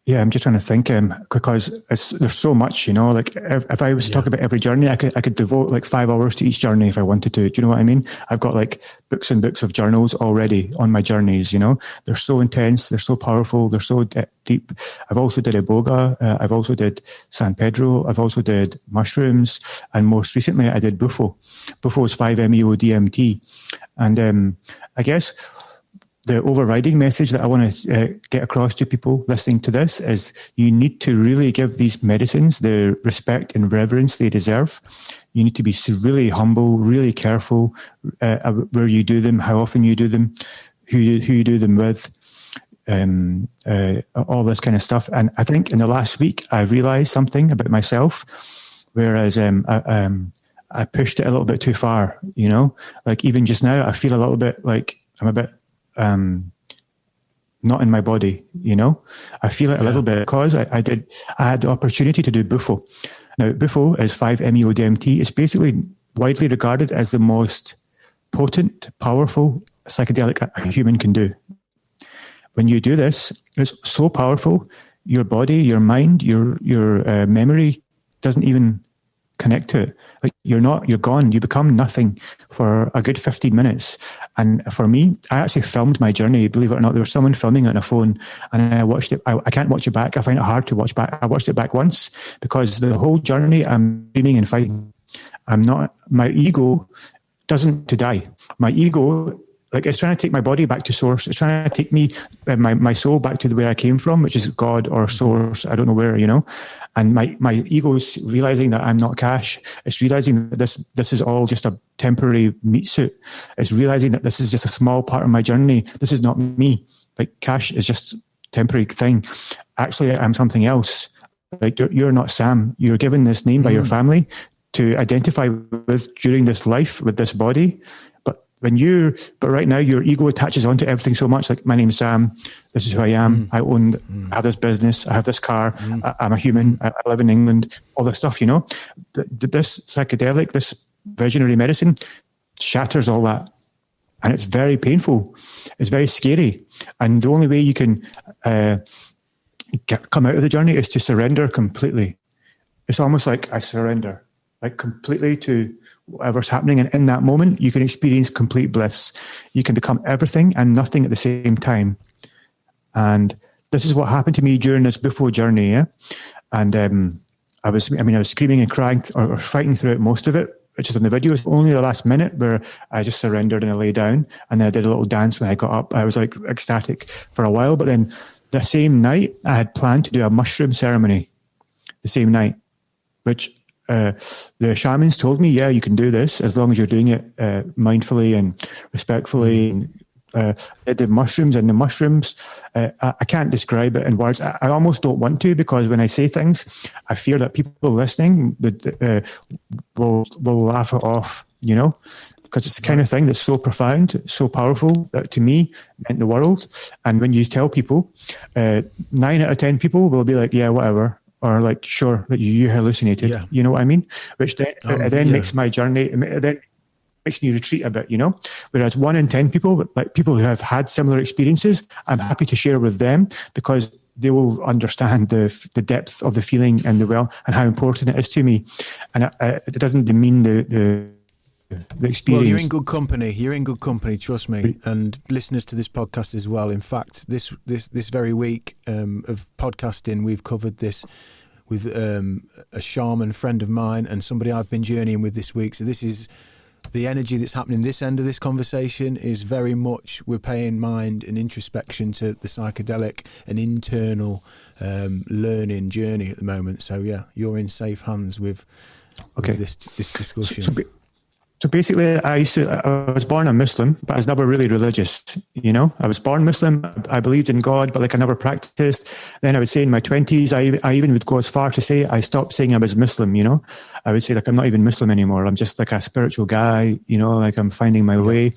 I'm just trying to think, because there's so much, if I was to talk about every journey, I could devote 5 hours to each journey if I wanted to. Do you know what I mean? I've got books and books of journals already on my journeys, They're so intense, they're so powerful, they're so deep. I've also did Iboga, I've also did San Pedro, I've also did mushrooms, and most recently I did Bufo. Bufo is 5-MeO-DMT. And I guess the overriding message that I want to get across to people listening to this is you need to really give these medicines the respect and reverence they deserve. You need to be really humble, really careful where you do them, how often you do them, who you do them with, all this kind of stuff. And I think in the last week, I realized something about myself, whereas I pushed it a little bit too far, Even just now, I feel a little bit like I'm a bit not in my body, I feel it a little bit because I had the opportunity to do Bufo. Now, Bufo is 5-MeO-DMT. It's basically widely regarded as the most potent, powerful psychedelic a human can do. When you do this, it's so powerful, your body, your mind, your memory doesn't even connect to it. Like you're gone. You become nothing for a good 15 minutes. And for me, I actually filmed my journey. Believe it or not, there was someone filming it on a phone, and I watched it. I can't watch it back. I find it hard to watch back. I watched it back once because the whole journey I'm screaming and fighting. My ego doesn't to die. My ego, like, it's trying to take my body back to source. It's trying to take me, my soul back to where I came from, which is God or source. I don't know where, And my ego is realizing that I'm not Kash. It's realizing that this is all just a temporary meat suit. It's realizing that this is just a small part of my journey. This is not me. Like, Kash is just a temporary thing. Actually, I'm something else. Like, you're not Sam. You're given this name by your family to identify with during this life, with this body. But right now your ego attaches onto everything so much. Like, my name's Sam. This is who I am. I have this business. I have this car. I'm a human. I live in England. All this stuff, This psychedelic, this visionary medicine shatters all that. And it's very painful. It's very scary. And the only way you can come out of the journey is to surrender completely. It's almost like I surrender, like, completely to whatever's happening. And in that moment, you can experience complete bliss. You can become everything and nothing at the same time. And this is what happened to me during this Bufo journey. Yeah. And I was screaming and crying or fighting through it, most of it, which is in the video. It's only the last minute where I just surrendered and I lay down, and then I did a little dance when I got up. I was like ecstatic for a while, but then the same night I had planned to do a mushroom ceremony the same night, which the shamans told me, yeah, you can do this as long as you're doing it mindfully and respectfully. And I did mushrooms, and the mushrooms, I can't describe it in words. I almost don't want to, because when I say things, I fear that people listening will laugh it off, because it's the kind of thing that's so profound, so powerful, that to me meant the world. And when you tell people, 9 out of 10 people will be like, yeah, whatever. Or like, sure, that you hallucinated. Yeah. You know what I mean? Which then makes my journey, then makes me retreat a bit, Whereas 1 in 10 people, like people who have had similar experiences, I'm happy to share with them, because they will understand the depth of the feeling and and how important it is to me. And it doesn't demean the experience. Well, you're in good company. You're in good company, trust me. And listeners to this podcast as well. In fact, this very week of podcasting, we've covered this with a shaman friend of mine and somebody I've been journeying with this week. So this is the energy that's happening this end of this conversation is very much, we're paying mind and introspection to the psychedelic and internal learning journey at the moment. So yeah, you're in safe hands with this discussion. So basically, I was born a Muslim, but I was never really religious. I was born Muslim. I believed in God, but I never practiced. Then I would say in my 20s, I even would go as far to say I stopped saying I was Muslim. I would say I'm not even Muslim anymore. I'm just like a spiritual guy. I'm finding my way.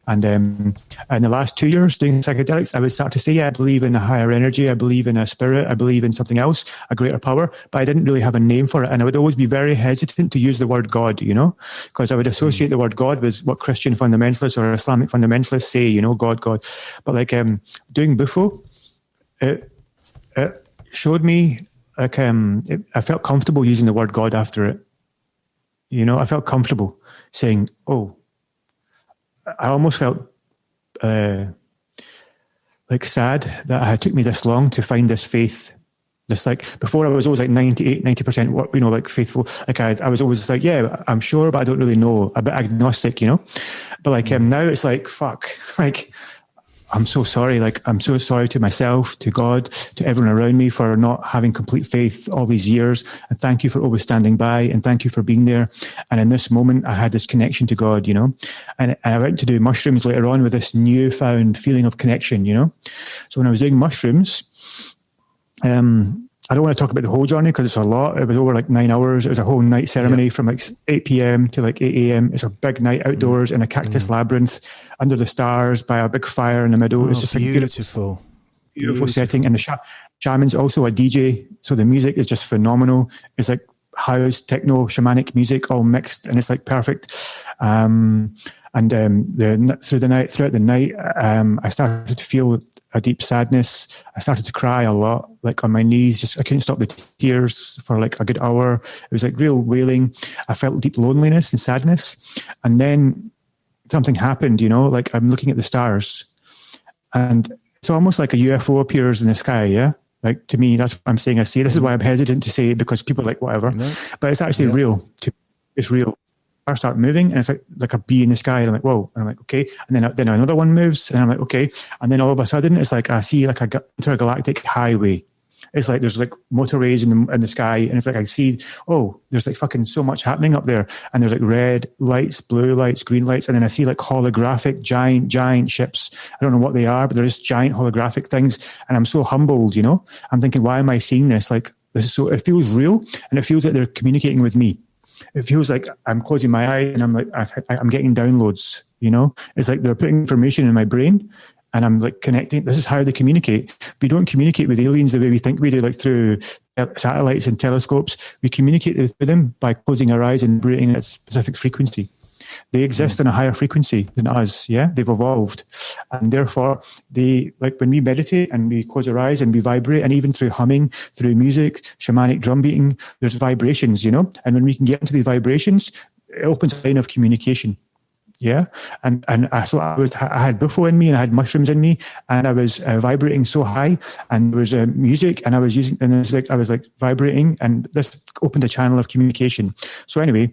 And in the last 2 years doing psychedelics, I would start to say, yeah, I believe in a higher energy. I believe in a spirit. I believe in something else, a greater power. But I didn't really have a name for it. And I would always be very hesitant to use the word God, because I would associate the word God with what Christian fundamentalists or Islamic fundamentalists say, God. But doing Bufo, it showed me, I felt comfortable using the word God after it. I felt comfortable saying, oh, I almost felt sad that it took me this long to find this faith. This before I was always 90% faithful. I was always yeah, I'm sure, but I don't really know. A bit agnostic, But now it's fuck. I'm so sorry. I'm so sorry to myself, to God, to everyone around me for not having complete faith all these years. And thank you for always standing by, and thank you for being there. And in this moment, I had this connection to God, and I went to do mushrooms later on with this newfound feeling of connection, So when I was doing mushrooms, I don't want to talk about the whole journey because it's a lot. It was over 9 hours. It was a whole night ceremony from 8 p.m. to 8 a.m. It's a big night outdoors in a cactus labyrinth under the stars by a big fire in the middle. It's just beautiful. beautiful setting. And the shaman's also a DJ. So the music is just phenomenal. It's like house, techno, shamanic music all mixed, and it's like perfect. Throughout the night, I started to feel a deep sadness. I started to cry a lot, like on my knees. I couldn't stop the tears for like a good hour. It was like real wailing. I felt deep loneliness and sadness. And then something happened, like I'm looking at the stars, and it's almost like a UFO appears in the sky. Yeah. Like to me, that's what I'm saying. I see. This is why I'm hesitant to say it, because people are like whatever, but it's actually real. It's real. I start moving, and it's like a bee in the sky. And I'm like, whoa. And I'm like, okay. And then another one moves, and I'm like, okay. And then all of a sudden, it's like I see like a intergalactic highway. It's like there's like motorways in the sky, and it's like I see, there's like fucking so much happening up there, and there's like red lights, blue lights, green lights, and then I see like holographic giant ships. I don't know what they are, but they're just giant holographic things, and I'm so humbled. I'm thinking, why am I seeing this? Like this is so. It feels real, and it feels like they're communicating with me. It feels like I'm closing my eyes and I'm like I'm getting downloads. It's like they're putting information in my brain. And I'm like connecting. This is how they communicate. We don't communicate with aliens the way we think we do, like through satellites and telescopes. We communicate with them by closing our eyes and vibrating at a specific frequency. They exist on a higher frequency than us. Yeah, they've evolved, and therefore they, like when we meditate and we close our eyes and we vibrate, and even through humming, through music, shamanic drum beating, there's vibrations. And when we can get into these vibrations, it opens a line of communication. Yeah. So I had buffo in me, and I had mushrooms in me, and I was vibrating so high, and there was music, and I was using, and I was like vibrating, and this opened a channel of communication. So anyway,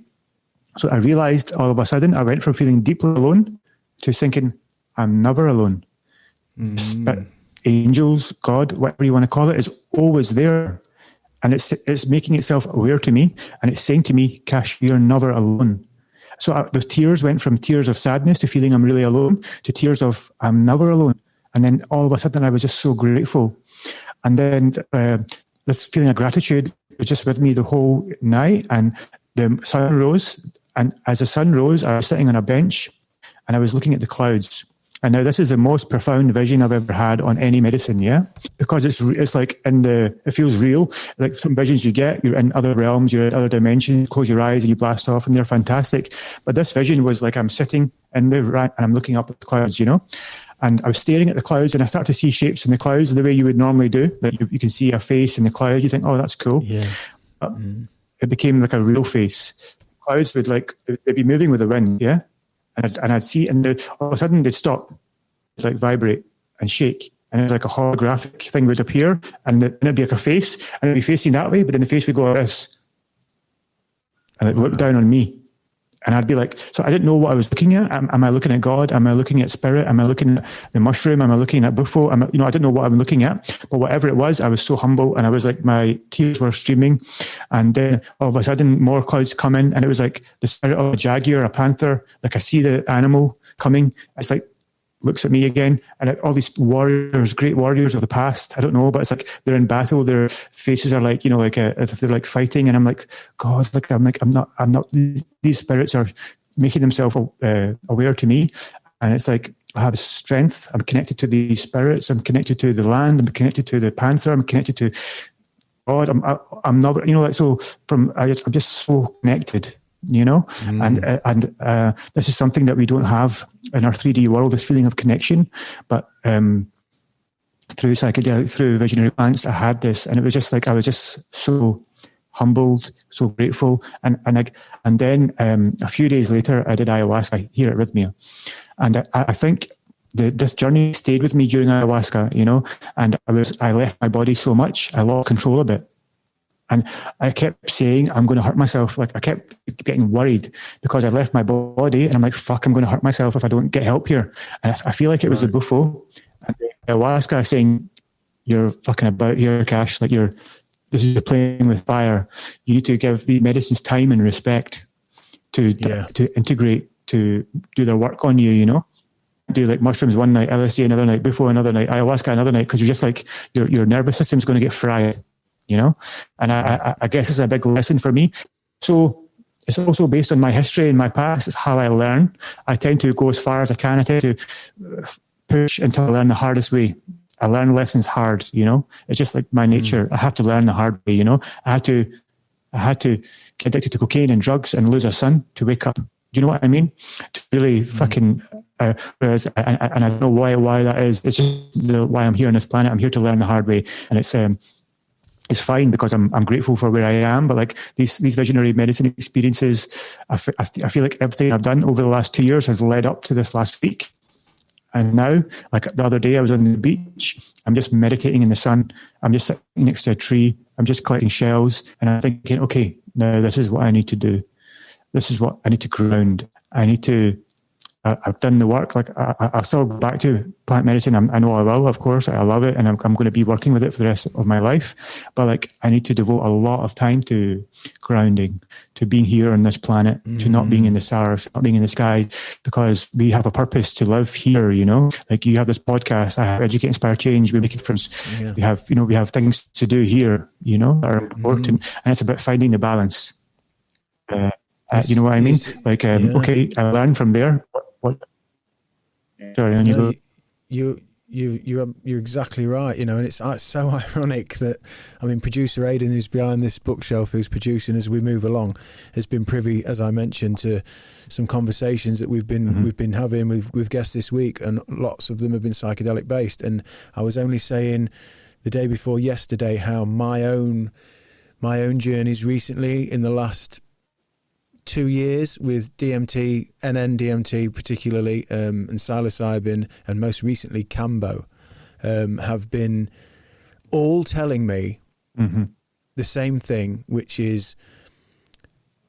so I realized all of a sudden I went from feeling deeply alone to thinking I'm never alone. Angels, God, whatever you want to call it, is always there. And it's making itself aware to me, and it's saying to me, Kash, you're never alone. So the tears went from tears of sadness to feeling I'm really alone to tears of I'm never alone. And then all of a sudden I was just so grateful. And then this feeling of gratitude was just with me the whole night. And the sun rose. And as the sun rose, I was sitting on a bench and I was looking at the clouds. And now this is the most profound vision I've ever had on any medicine, yeah? Because it's like it feels real. Like some visions you get, you're in other realms, you're in other dimensions, close your eyes and you blast off and they're fantastic. But this vision was like I'm sitting and I'm looking up at the clouds, And I was staring at the clouds and I started to see shapes in the clouds the way you would normally do. That you can see a face in the cloud, you think, oh, that's cool. Yeah. But it became like a real face. Clouds would they'd be moving with the wind, yeah? And I'd see, and all of a sudden they'd stop. It's like vibrate and shake. And it's like a holographic thing would appear, and it'd be like a face, and it'd be facing that way, but then the face would go like this. And it'd look down on me. And I'd be like, so I didn't know what I was looking at. Am I looking at God? Am I looking at spirit? Am I looking at the mushroom? Am I looking at buffo? I didn't know what I'm looking at. But whatever it was, I was so humble, and I was like, my tears were streaming. And then all of a sudden, more clouds come in, and it was like the spirit of a jaguar, a panther. Like I see the animal coming. It's like, looks at me again, and all these warriors, great warriors of the past, I don't know, but it's like they're in battle, their faces are like, as if they're like fighting, and I'm like, God, I'm not, these spirits are making themselves aware to me, and it's like, I have strength, I'm connected to these spirits, I'm connected to the land, I'm connected to the panther, I'm connected to God, I'm not, I'm just so connected. And this is something that we don't have in our 3D world, this feeling of connection, but through psychedelic, through visionary plants, I had this, and it was just like I was just so humbled, so grateful, and then a few days later I did ayahuasca here at Rhythmia, and I think this journey stayed with me during ayahuasca, and I left my body so much, I lost control of it. And I kept saying, I'm going to hurt myself. Like I kept getting worried because I left my body, and I'm like, fuck, I'm going to hurt myself if I don't get help here. And I feel like it was the buffo and the ayahuasca saying, you're fucking about here, Kash. Like this is playing with fire. You need to give the medicines time and respect to integrate, to do their work on you, Do like mushrooms one night, LSD another night, buffo another night, ayahuasca another night, because you're just like, your nervous system's going to get fried. And I guess it's a big lesson for me. So it's also based on my history and my past. It's how I learn. I tend to go as far as I can. I tend to push until I learn the hardest way. I learn lessons hard, you know. It's just like my nature. I have to learn the hard way, you know. I had to get addicted to cocaine and drugs and lose a son to wake up. Do you know what I mean? To really fucking, whereas, and I don't know why that is. It's just why I'm here on this planet. I'm here to learn the hard way. And it's fine because I'm grateful for where I am. But like these visionary medicine experiences, I feel like everything I've done over the last 2 years has led up to this last week. And now, like the other day, I was on the beach. I'm just meditating in the sun. I'm just sitting next to a tree. I'm just collecting shells. And I'm thinking, okay, now this is what I need to do. This is what I need to ground. I need to, I've done the work. Like I'll still go back to plant medicine. I know I will, of course. I love it. And I'm going to be working with it for the rest of my life. But like, I need to devote a lot of time to grounding, to being here on this planet, to not being in the stars, not being in the sky, because we have a purpose to live here, you know, like you have this podcast, I have Educate, Inspire, Change. We make a difference. Yeah. We have things to do here, you know, that are important. And it's about finding the balance. You know what I mean? Like, okay, I learned from there. What? Sorry, on you go. You're exactly right. You know, and it's so ironic that, I mean, producer Aidan, who's behind this bookshelf, who's producing as we move along, has been privy, as I mentioned, to some conversations that we've been having with guests this week, and lots of them have been psychedelic based. And I was only saying the day before yesterday how my own journeys recently in the last 2 years with DMT, NN-DMT particularly, and psilocybin, and most recently Cambo, have been all telling me the same thing, which is,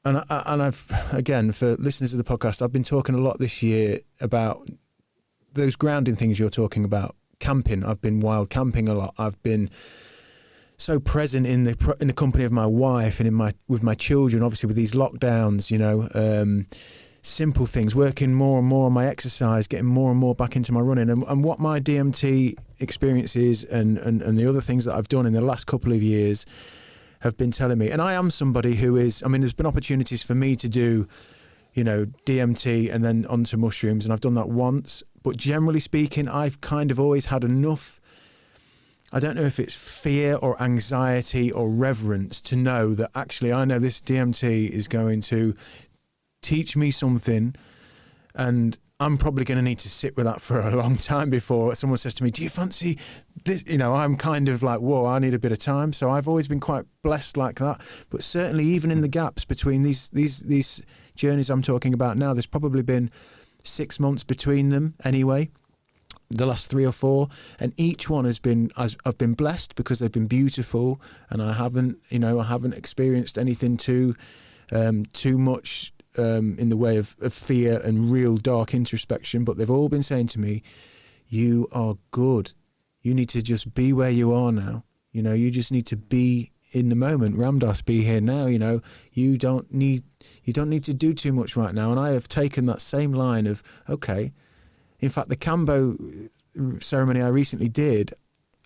and I've, again, for listeners of the podcast, I've been talking a lot this year about those grounding things you're talking about. Camping, I've been wild camping a lot. I've been so present in the company of my wife and with my children, obviously with these lockdowns, you know, simple things, working more and more on my exercise, getting more and more back into my running, and what my DMT experiences and the other things that I've done in the last couple of years have been telling me. And I am somebody who is, I mean, there's been opportunities for me to do, you know, DMT and then onto mushrooms, and I've done that once, but generally speaking, I've kind of always had enough, I don't know if it's fear or anxiety or reverence, to know that actually I know this DMT is going to teach me something, and I'm probably going to need to sit with that for a long time before someone says to me, do you fancy this? You know, I'm kind of like, whoa, I need a bit of time. So I've always been quite blessed like that. But certainly even in the gaps between these journeys I'm talking about now, there's probably been 6 months between them anyway, the last 3 or 4, and each one I've been blessed because they've been beautiful, and I haven't experienced anything too much in the way of fear and real dark introspection, but they've all been saying to me, you are good, you need to just be where you are now, you know, you just need to be in the moment. Ramdas, be here now, you know, you don't need to do too much right now. And I have taken that same line of, okay, in fact, the Cambo ceremony I recently did,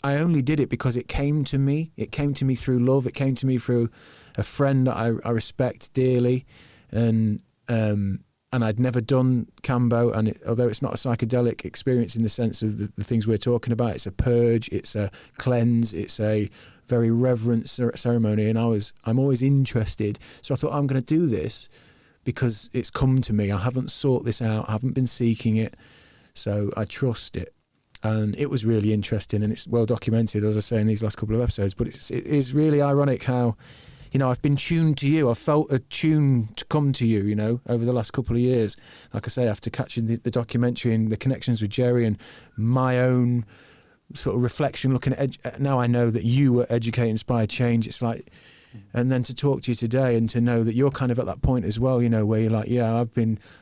I only did it because it came to me. It came to me through love. It came to me through a friend that I respect dearly, and I'd never done Cambo. And although it's not a psychedelic experience in the sense of the things we're talking about, it's a purge, it's a cleanse, it's a very reverent ceremony. And I'm always interested. So I thought, I'm going to do this because it's come to me. I haven't sought this out. I haven't been seeking it. So I trust it, and it was really interesting, and it's well documented, as I say, in these last couple of episodes. But it is really ironic how, you know, I've been tuned to you. I've felt a tune to come to you, you know, over the last couple of years. Like I say, after catching the documentary and the connections with Jerry and my own sort of reflection, looking at now I know that you were Educate, Inspire, Change. It's like, and then to talk to you today and to know that you're kind of at that point as well, you know, where you're like, yeah,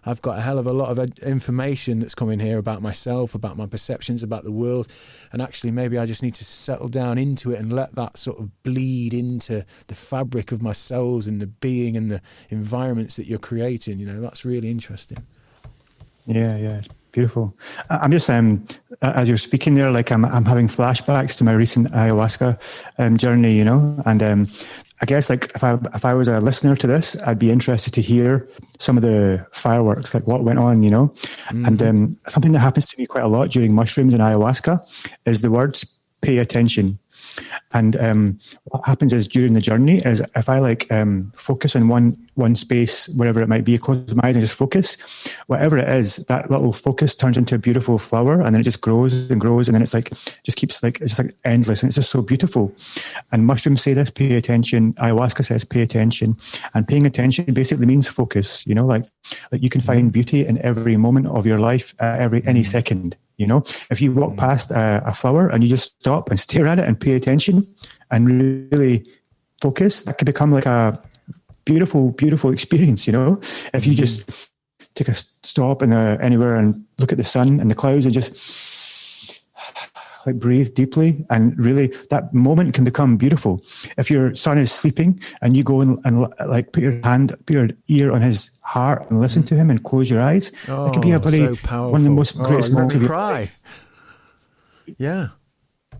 I've got a hell of a lot of information that's coming here about myself, about my perceptions, about the world. And actually, maybe I just need to settle down into it and let that sort of bleed into the fabric of my cells and the being and the environments that you're creating. You know, that's really interesting. Yeah, it's beautiful. I'm just, as you're speaking there, like I'm having flashbacks to my recent ayahuasca journey, you know, and I guess like if I was a listener to this, I'd be interested to hear some of the fireworks, like what went on, you know. And something that happens to me quite a lot during mushrooms and ayahuasca is the words "pay attention." And what happens is during the journey is if I like focus on one space, wherever it might be, close my eyes and just focus, whatever it is, that little focus turns into a beautiful flower, and then it just grows and grows, and then it's like just keeps like it's just like endless, and it's just so beautiful. And mushrooms say this: pay attention. Ayahuasca says pay attention, and paying attention basically means focus. You know, like you can find beauty in every moment of your life, any second. You know, if you walk past a flower and you just stop and stare at it and pay attention and really focus, that could become like a beautiful, beautiful experience. You know, if you just take a stop in anywhere and look at the sun and the clouds and just like breathe deeply, and really that moment can become beautiful. If your son is sleeping and you go and like put your ear on his heart and listen to him and close your eyes, it can be a bloody so one of the most greatest moments of your cry. Yeah.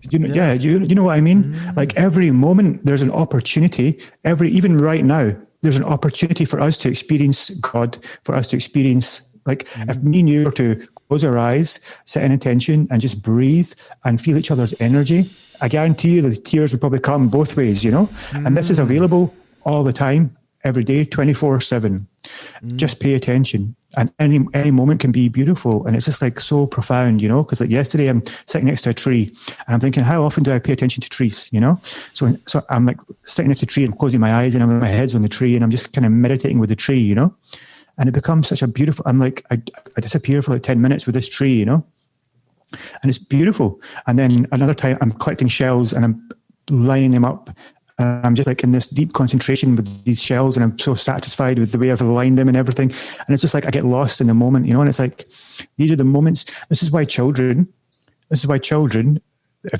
You know, you know what I mean? Like every moment there's an opportunity, even right now, there's an opportunity for us to experience God, for us to experience, like if me and you were to close our eyes, sit in attention and just breathe and feel each other's energy, I guarantee you the tears would probably come both ways, you know? And this is available all the time, every day, 24/7. Just pay attention. And any moment can be beautiful. And it's just like so profound, you know? Because like yesterday I'm sitting next to a tree and I'm thinking, how often do I pay attention to trees, you know? So I'm like sitting next to a tree and closing my eyes and my head's on the tree and I'm just kind of meditating with the tree, you know? And it becomes such a beautiful, I'm like, I disappear for like 10 minutes with this tree, you know? And it's beautiful. And then another time I'm collecting shells and I'm lining them up. And I'm just like in this deep concentration with these shells, and I'm so satisfied with the way I've aligned them and everything. And it's just like I get lost in the moment, you know. And it's like these are the moments. This is why children. If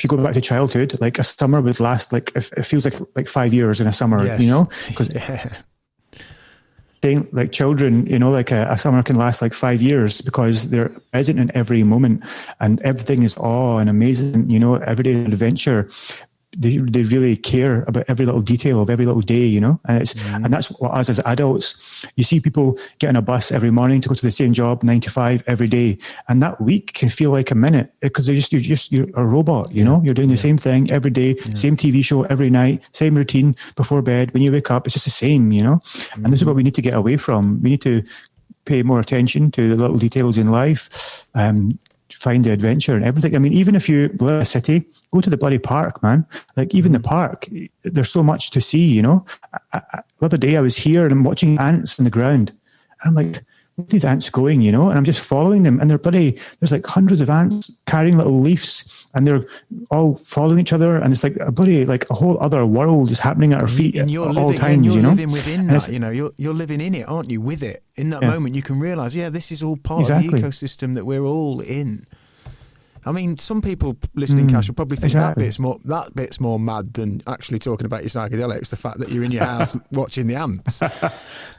you go back to childhood, like a summer would last like it feels like 5 years in a summer, Yes. you know, because like children, you know, like a summer can last like 5 years because they're present in every moment, and everything is awe and amazing, you know, every day adventure. They really care about every little detail of every little day, you know, and and that's what us as adults, you see people get on a bus every morning to go to the same job, 9 to 5 every day, and that week can feel like a minute because you're a robot, you know, you're doing the same thing every day, same TV show every night, same routine before bed. When you wake up, it's just the same, you know, and this is what we need to get away from. We need to pay more attention to the little details in life. Find the adventure and everything. I mean, even if you live in a city, go to the bloody park, man. Like even the park, there's so much to see, you know. The other day I was here and I'm watching ants on the ground. And I'm like, where are these ants going, you know? And I'm just following them. And there's like hundreds of ants carrying little leaves and they're all following each other. And it's like a whole other world is happening at our feet at all times, you know? Living within that, you know, you're living in it, aren't you, with it? In that moment, you can realize, this is all part of the ecosystem that we're all in. I mean, some people listening, Kash, will probably think that bit's more mad than actually talking about your psychedelics, the fact that you're in your house watching the ants.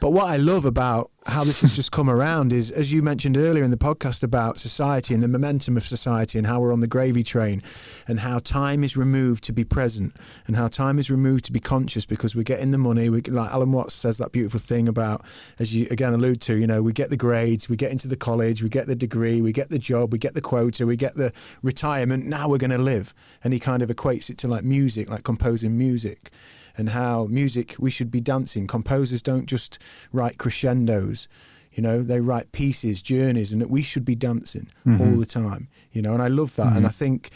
But what I love about how this has just come around is, as you mentioned earlier in the podcast about society and the momentum of society and how we're on the gravy train and how time is removed to be present and how time is removed to be conscious because we're getting the money. Like Alan Watts says that beautiful thing about, as you again allude to, you know, we get the grades, we get into the college, we get the degree, we get the job, we get the quota, we get the retirement. Now we're going to live. And he kind of equates it to like music, like composing music. And how music, we should be dancing. Composers don't just write crescendos, you know, they write pieces, journeys, and that we should be dancing all the time, you know, and I love that. And I think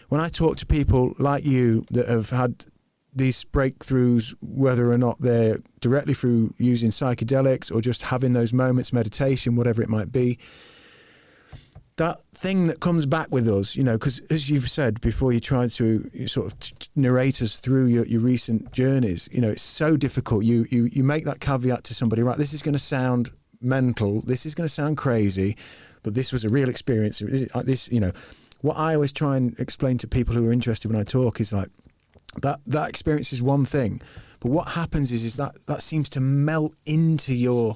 when I talk to people like you that have had these breakthroughs, whether or not they're directly through using psychedelics or just having those moments, meditation, whatever it might be, that thing that comes back with us, you know, because as you've said before, you tried to sort of narrate us through your recent journeys, you know, it's so difficult. You make that caveat to somebody, right, this is going to sound mental, this is going to sound crazy, but this was a real experience. This, you know, what I always try and explain to people who are interested when I talk is like, that experience is one thing, but what happens is that seems to melt into your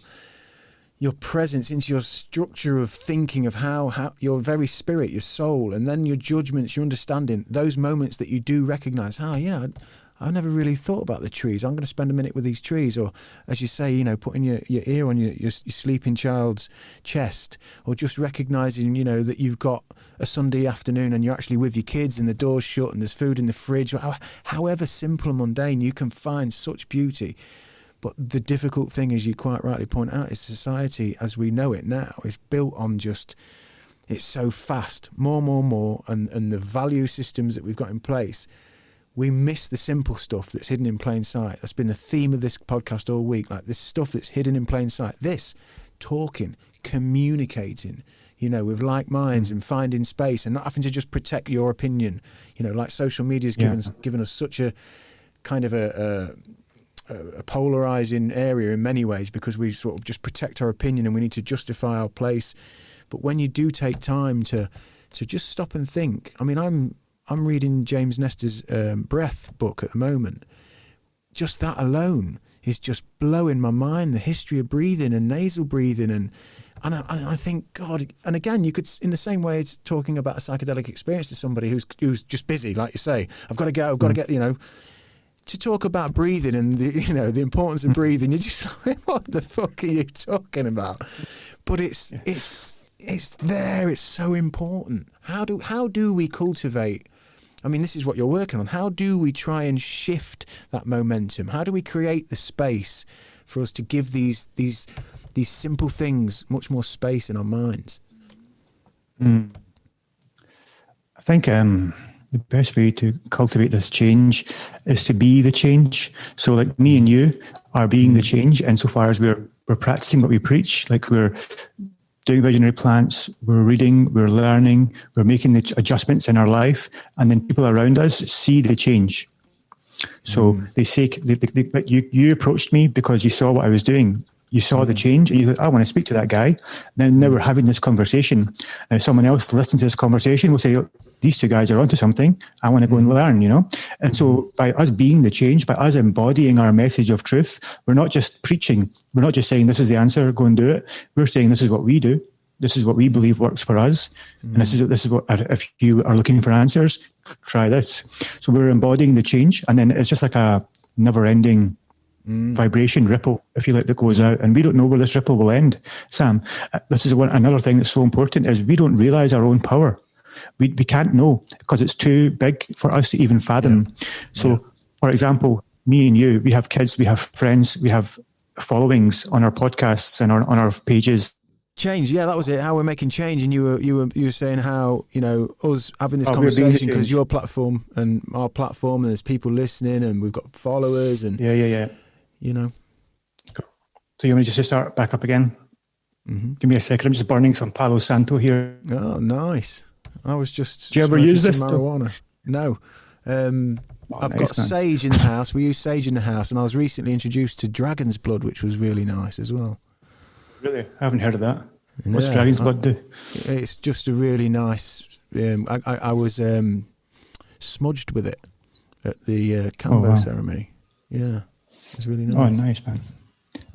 presence, into your structure of thinking, of how your very spirit, your soul, and then your judgments, your understanding, those moments that you do recognize, I never really thought about the trees. I'm going to spend a minute with these trees. Or, as you say, you know, putting your ear on your sleeping child's chest, or just recognising, you know, that you've got a Sunday afternoon and you're actually with your kids and the door's shut and there's food in the fridge. However simple and mundane, you can find such beauty. But the difficult thing, as you quite rightly point out, is society as we know it now is built on just, it's so fast, more, and the value systems that we've got in place. We miss the simple stuff that's hidden in plain sight. That's been the theme of this podcast all week, like this stuff that's hidden in plain sight. This, talking, communicating, you know, with like minds and finding space and not having to just protect your opinion. You know, like social media's given us such a kind of a polarizing area in many ways, because we sort of just protect our opinion and we need to justify our place. But when you do take time to just stop and think, I mean, I'm reading James Nestor's Breath book at the moment. Just that alone is just blowing my mind. The history of breathing and nasal breathing, and I think, God. And again, you could, in the same way as talking about a psychedelic experience to somebody who's just busy, like you say, I've got to get, you know, to talk about breathing and the importance of breathing. You're just like, what the fuck are you talking about? But it's there. It's so important. How do we cultivate? I mean, this is what you're working on. How do we try and shift that momentum? How do we create the space for us to give these simple things much more space in our minds? I think the best way to cultivate this change is to be the change. So, like me and you are being the change insofar as we're practicing what we preach. Like, we're doing visionary plants, we're reading, we're learning, we're making the adjustments in our life, and then people around us see the change. So they say, you approached me because you saw what I was doing. You saw the change and you thought, I want to speak to that guy. Then now we're having this conversation. Now someone else listening to this conversation will say, oh, these two guys are onto something. I want to go and learn, you know? And so by us being the change, by us embodying our message of truth, we're not just preaching. We're not just saying, this is the answer, go and do it. We're saying, this is what we do. This is what we believe works for us. And this is what, if you are looking for answers, try this. So we're embodying the change. And then it's just like a never ending vibration ripple, if you like, that goes out. And we don't know where this ripple will end, Sam. This is another thing that's so important, is we don't realize our own power. We can't know, because it's too big for us to even fathom. So, for example, me and you, we have kids, we have friends, we have followings on our podcasts and on our pages. Change, that was it. How we're making change, and you were saying how, you know, us having this conversation, because your platform and our platform, and there's people listening, and we've got followers, and you know. So you want me to just start back up again? Give me a second. I'm just burning some Palo Santo here. Oh, nice. I was just. Do you ever use this? Marijuana? No. I've got sage in the house. We use sage in the house, and I was recently introduced to dragon's blood, which was really nice as well. Really? I haven't heard of that. What's dragon's blood do? It's just a really nice. I was smudged with it at the Cambo ceremony. Yeah, it's really nice. Oh, nice, man.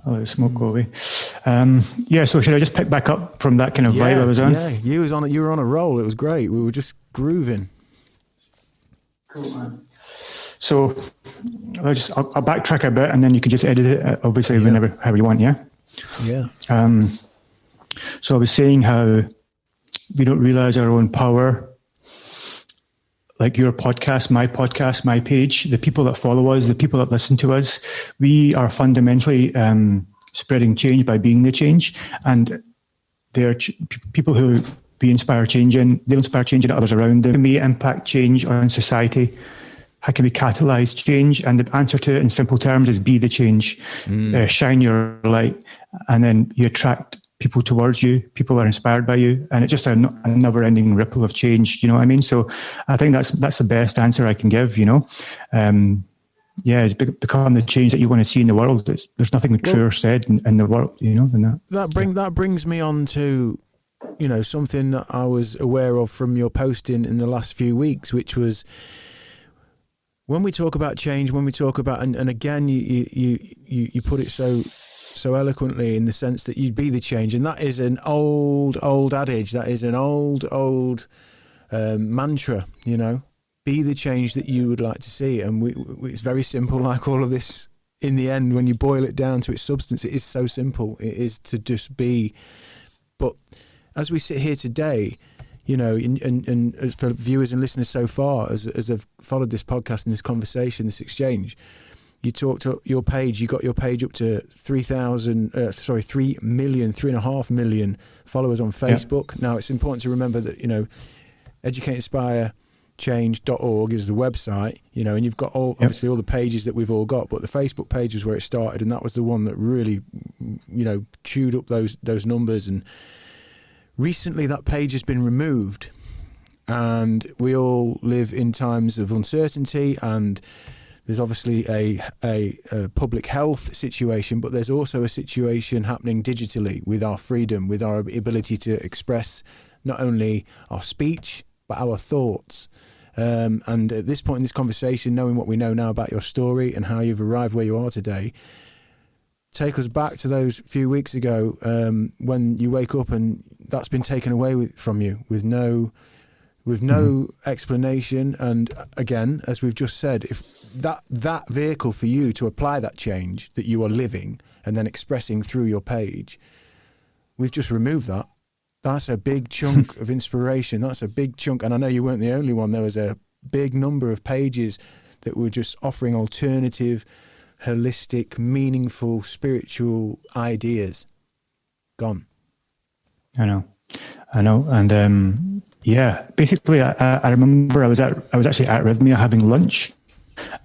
I'll let the smoke go away. So should I just pick back up from that kind of vibe I was on? Yeah, you were on a roll. It was great. We were just grooving. Cool, man. So I'll backtrack a bit, and then you can just edit it, obviously, however you want, yeah? Yeah. So I was saying how we don't realize our own power. Like your podcast, my page, the people that follow us, the people that listen to us, we are fundamentally spreading change by being the change. And they're people who we inspire change in, they'll inspire change in others around them. How can we impact change on society? How can we catalyze change? And the answer to it in simple terms is be the change, shine your light, and then you attract people towards you. People are inspired by you, and it's just a never-ending ripple of change. You know what I mean? So I think that's the best answer I can give. You know, it's become the change that you want to see in the world. There's nothing truer said in the world, you know, than that. That brings me on to, you know, something that I was aware of from your posting in the last few weeks, which was when we talk about change, and again, you put it so eloquently in the sense that you'd be the change, and that is an old adage. That is an old mantra, you know. be the change that you would like to see. And it's very simple, like all of this. In the end, when you boil it down to its substance, it is so simple. It is to just be. But as we sit here today, you know, and for viewers and listeners so far, as they've followed this podcast and this conversation, this exchange, you talked up your page. You got your page up to 3.5 million followers on Facebook. Yeah. Now, it's important to remember that, you know, Educate.Inspire.Change.org is the website, you know, and you've got obviously all the pages that we've all got, but the Facebook page was where it started, and that was the one that really, you know, chewed up those numbers. And recently that page has been removed, and we all live in times of uncertainty, and there's obviously a public health situation, but there's also a situation happening digitally with our freedom, with our ability to express not only our speech, but our thoughts. And at this point in this conversation, knowing what we know now about your story and how you've arrived where you are today, take us back to those few weeks ago when you wake up and that's been taken away from you with no explanation. And again, as we've just said, if that vehicle for you to apply that change that you are living and then expressing through your page, we've just removed that. That's a big chunk of inspiration. That's a big chunk. And I know you weren't the only one. There was a big number of pages that were just offering alternative, holistic, meaningful, spiritual ideas. Gone. I know. And basically I remember I was actually at Rhythmia having lunch,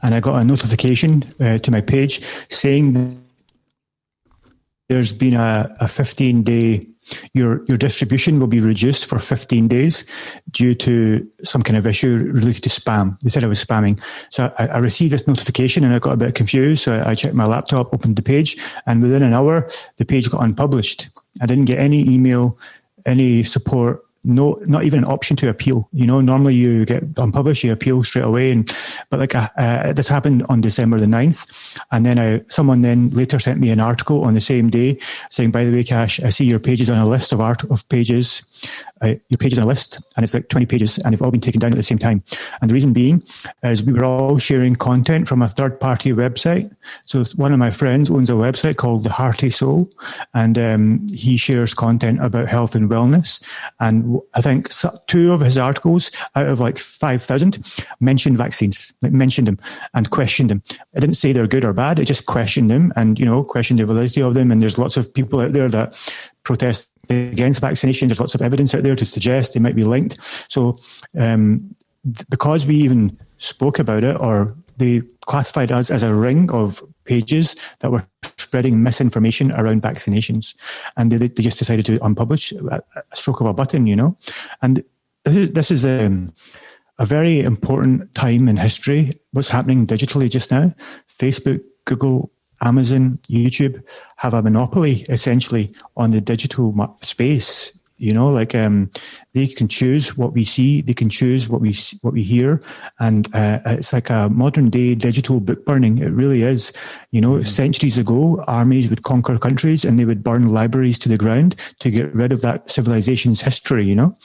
and I got a notification to my page saying that there's been a 15-day, your distribution will be reduced for 15 days due to some kind of issue related to spam. They said I was spamming. So I received this notification and I got a bit confused. So I checked my laptop, opened the page, and within an hour, the page got unpublished. I didn't get any email, any support. No, not even an option to appeal. You know, normally you get unpublished, you appeal straight away. But this happened on December the 9th. And then someone then later sent me an article on the same day saying, by the way, Kash, I see your page is on a list of pages. Your page is on a list, and it's like 20 pages, and they've all been taken down at the same time. And the reason being is we were all sharing content from a third-party website. So one of my friends owns a website called The Hearty Soul, and he shares content about health and wellness. And I think 2 of his articles out of like 5,000 mentioned vaccines, mentioned them and questioned them. I didn't say they're good or bad. It just questioned them and, you know, questioned the validity of them. And there's lots of people out there that protest against vaccination. There's lots of evidence out there to suggest they might be linked. So because we even spoke about it, or they classified us as a ring of pages that were spreading misinformation around vaccinations, and they just decided to unpublish a stroke of a button, you know. And this is a very important time in history. What's happening digitally just now? Facebook, Google, Amazon, YouTube have a monopoly essentially on the digital space. You know, like they can choose what we see, they can choose what we hear, and it's like a modern day digital book burning. It really is. You know, centuries ago, armies would conquer countries and they would burn libraries to the ground to get rid of that civilization's history. You know,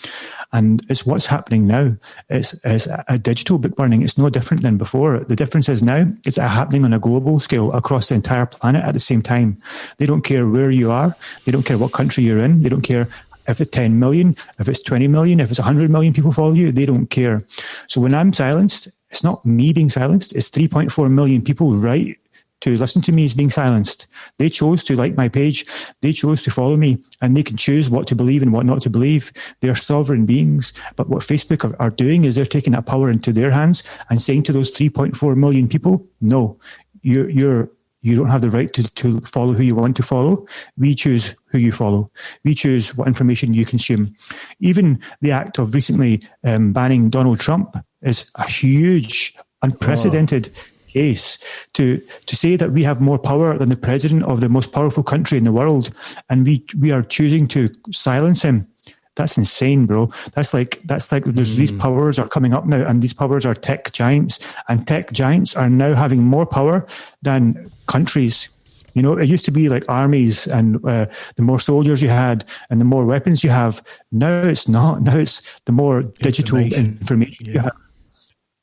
and it's what's happening now. It's a digital book burning. It's no different than before. The difference is now it's happening on a global scale across the entire planet at the same time. They don't care where you are. They don't care what country you're in. They don't care if it's 10 million, if it's 20 million, if it's 100 million people follow you. They don't care. So when I'm silenced, it's not me being silenced. It's 3.4 million people right to listen to me is being silenced. They chose to like my page. They chose to follow me, and they can choose what to believe and what not to believe. They're sovereign beings. But what Facebook are doing is they're taking that power into their hands and saying to those 3.4 million people, no, you don't have the right to follow who you want to follow. We choose who you follow. We choose what information you consume. Even the act of recently banning Donald Trump is a huge, unprecedented case to say that we have more power than the president of the most powerful country in the world, and we are choosing to silence him. That's insane, bro. That's like there's these powers are coming up now, and these powers are tech giants, and tech giants are now having more power than countries. You know, it used to be like armies, and the more soldiers you had and the more weapons you have. Now it's not. Now it's the more digital information you have.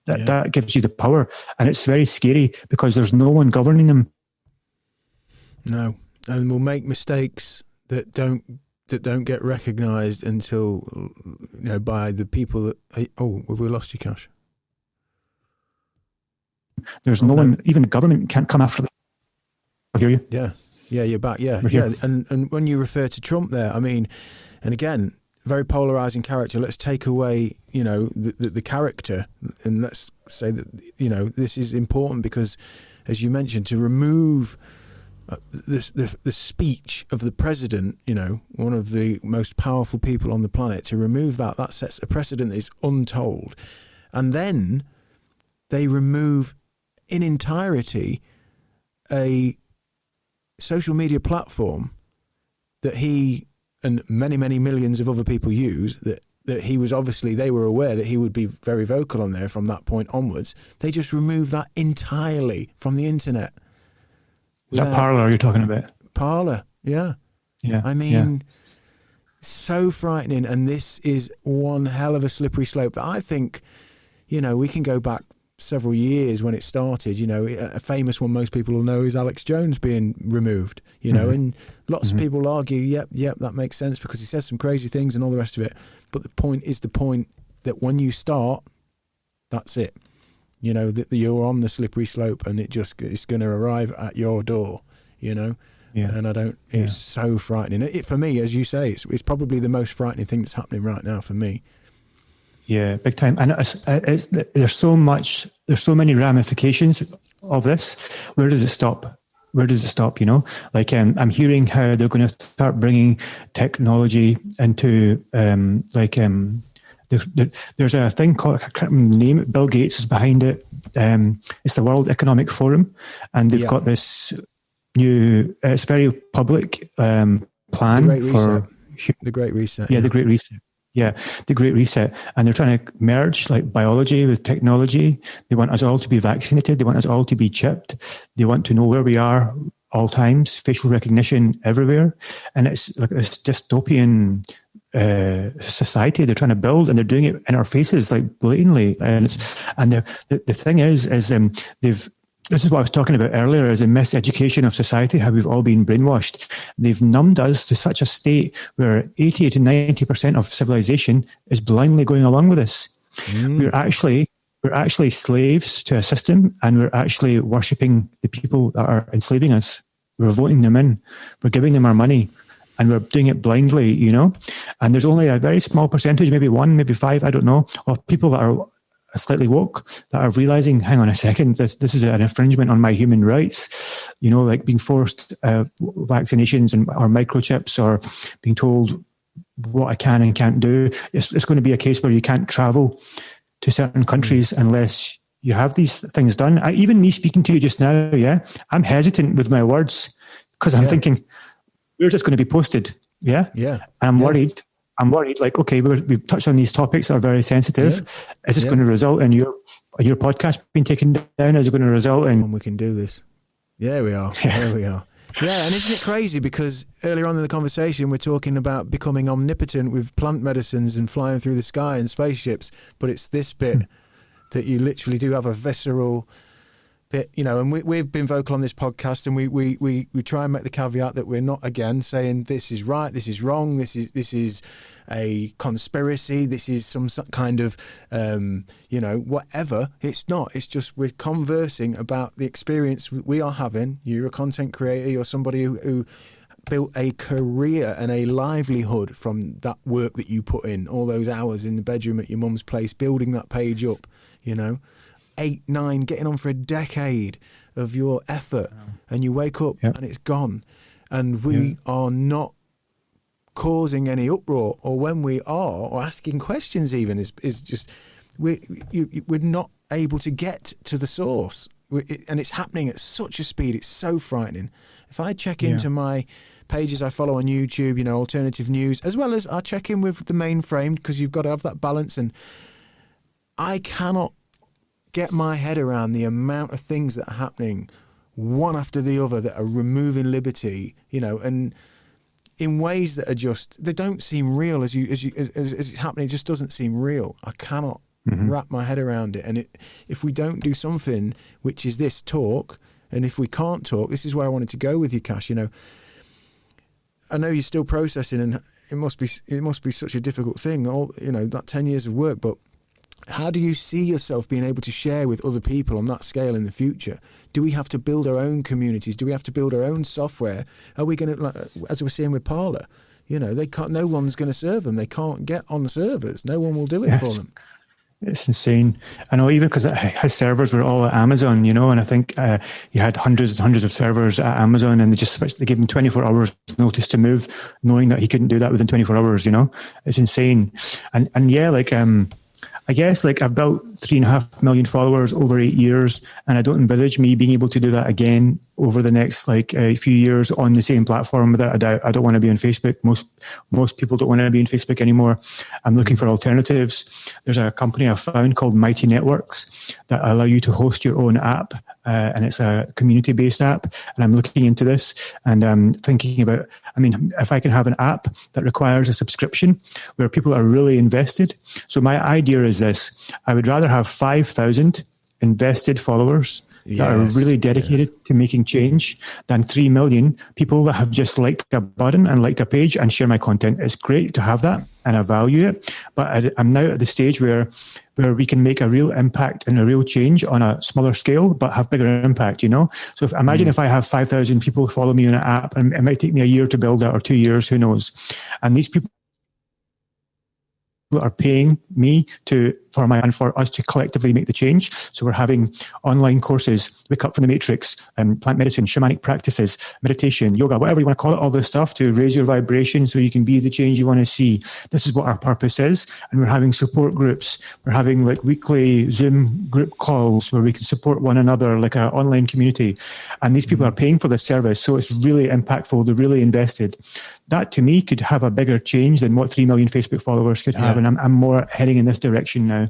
That gives you the power, and it's very scary because there's no one governing them. No, and we'll make mistakes that don't get recognised until, by the people that. We lost you, Kash. There's no one, even the government can't come after them. I hear you. Yeah, you're back. Yeah. And when you refer to Trump there, I mean, and again, very polarizing character. Let's take away, the character, and let's say that, this is important because, as you mentioned, to remove the speech of the president, one of the most powerful people on the planet, to remove that sets a precedent that is untold. And then they remove in entirety a social media platform that he and many, many millions of other people use, that he was obviously, they were aware that he would be very vocal on there from that point onwards. They just removed that entirely from the internet. Is that Parler you're talking about? Parler, yeah. Yeah. I mean, so frightening. And this is one hell of a slippery slope that I think, we can go back several years when it started. A famous one most people will know is Alex Jones being removed, and lots of people argue, yep, that makes sense because he says some crazy things and all the rest of it. But the point that when you start, that's it. That you're on the slippery slope and it's going to arrive at your door, And it's so frightening. For me, as you say, it's probably the most frightening thing that's happening right now for me. Yeah, big time. And there's so many ramifications of this. Where does it stop? Like I'm hearing how they're going to start bringing technology into there's a thing called, I can't remember the name, Bill Gates is behind it. It's the World Economic Forum, and they've got this new, it's very public plan for the Great Reset. The Great Reset. Yeah, the Great Reset. And they're trying to merge like biology with technology. They want us all to be vaccinated. They want us all to be chipped. They want to know where we are all times, facial recognition everywhere. And it's like this dystopian society they're trying to build, and they're doing it in our faces, like blatantly. And the thing is this is what I was talking about earlier, is a miseducation of society, how we've all been brainwashed. They've numbed us to such a state where 80 to 90% of civilization is blindly going along with this. We're actually slaves to a system, and we're actually worshipping the people that are enslaving us. We're voting them in. We're giving them our money, and we're doing it blindly, And there's only a very small percentage, maybe 1, maybe 5, I don't know, of people that are slightly woke, that are realizing, hang on a second, this is an infringement on my human rights, like being forced vaccinations or microchips, or being told what I can and can't do. It's going to be a case where you can't travel to certain countries unless you have these things done. Even me speaking to you just now, I'm hesitant with my words because I'm thinking, where's this going to be posted? Yeah. And I'm worried. Like, okay, we've touched on these topics that are very sensitive. Is this going to result in your podcast being taken down? Is it going to result in... We can do this. Yeah, we are. There we are. Yeah, and isn't it crazy? Because earlier on in the conversation, we're talking about becoming omnipotent with plant medicines and flying through the sky in spaceships. But it's this bit that you literally do have a visceral bit, and we've been vocal on this podcast, and we try and make the caveat that we're not, again, saying this is right, this is wrong, this is a conspiracy, this is some kind of whatever. It's not. It's just we're conversing about the experience we are having. You're a content creator, you're somebody who built a career and a livelihood from that work that you put in, all those hours in the bedroom at your mum's place, building that page up, 8, 9, getting on for a decade of your effort, and you wake up and it's gone. And we are not causing any uproar, or when we are, or asking questions even, is just, we're not able to get to the source. And it's happening at such a speed, it's so frightening. If I check into my pages I follow on YouTube, alternative news, as well as I check in with the mainframe, because you've got to have that balance, and I cannot get my head around the amount of things that are happening one after the other that are removing liberty, and in ways that are just, they don't seem real as it's happening. It just doesn't seem real. I cannot wrap my head around it. And if we don't do something, which is this talk, and if we can't talk, this is where I wanted to go with you, Kash. You know, I know you're still processing, and it must be such a difficult thing. That 10 years of work, but how do you see yourself being able to share with other people on that scale in the future? Do we have to build our own communities? Do we have to build our own software? Are we going to, like, as we were saying with Parler, they can't. No one's going to serve them. They can't get on the servers. No one will do it for them. It's insane. I know, even because his servers were all at Amazon, and I think he had hundreds and hundreds of servers at Amazon, and they gave him 24 hours notice to move, knowing that he couldn't do that within 24 hours. It's insane. And yeah, I guess I've built 3.5 million followers over 8 years, and I don't envisage me being able to do that again over the next a few years on the same platform. Without a doubt, I don't want to be on Facebook. Most people don't want to be on Facebook anymore. I'm looking for alternatives. There's a company I've found called Mighty Networks that allow you to host your own app, and it's a community-based app. And I'm looking into this, and I'm thinking about, if I can have an app that requires a subscription where people are really invested. So my idea is this: I would rather have 5,000 invested followers that are really dedicated to making change than 3 million people that have just liked a button and liked a page and share my content. It's great to have that, and I value it. But I'm now at the stage where we can make a real impact and a real change on a smaller scale, but have bigger impact, So imagine if I have 5,000 people follow me on an app, and it might take me a year to build that, or 2 years, who knows? And these people are paying me for us to collectively make the change. So we're having online courses, Wake Up from the Matrix, plant medicine, shamanic practices, meditation, yoga, whatever you want to call it, all this stuff to raise your vibration so you can be the change you want to see. This is what our purpose is. And we're having support groups. We're having weekly Zoom group calls where we can support one another, like an online community. And these people are paying for this service. So it's really impactful. They're really invested. That to me could have a bigger change than what 3 million Facebook followers could have. And I'm more heading in this direction now.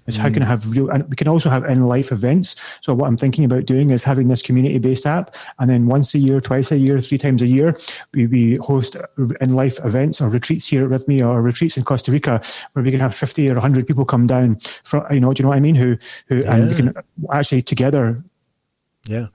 Is how can I have real, and we can also have in-life events. So what I'm thinking about doing is having this community-based app, and then once a year, twice a year, 3 times a year, we host in-life events or retreats here with me, or retreats in Costa Rica, where we can have 50 or 100 people come down from, do you know what I mean? Who and we can actually together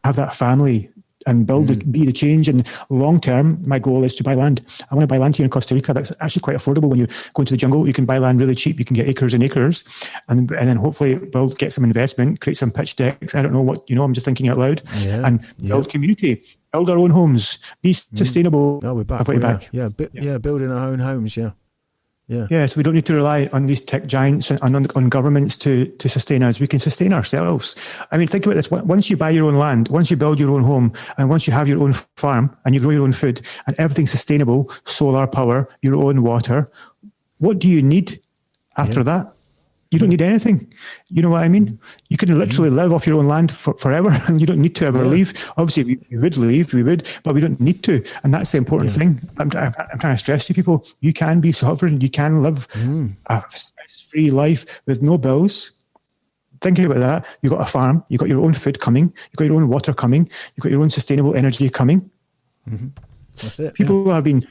have that family and be the change. And long term, my goal is to buy land. I want to buy land here in Costa Rica. That's actually quite affordable. When you go into the jungle, you can buy land really cheap. You can get acres and acres, and then hopefully get some investment, create some pitch decks. I don't know what, I'm just thinking out loud, and build community, build our own homes, be sustainable. Oh, we're back. Building our own homes. Yeah, so we don't need to rely on these tech giants and on governments to sustain us. We can sustain ourselves. Think about this. Once you buy your own land, once you build your own home, and once you have your own farm and you grow your own food and everything's sustainable, solar power, your own water, what do you need after that? You don't need anything. You know what I mean? You can literally live off your own land forever, and you don't need to ever leave. Obviously, we would leave, but we don't need to. And that's the important thing. I'm trying to stress to people, you can be sovereign. You can live a stress-free life with no bills. Thinking about that, you've got a farm, you've got your own food coming, you've got your own water coming, you've got your own sustainable energy coming. That's it. People have been...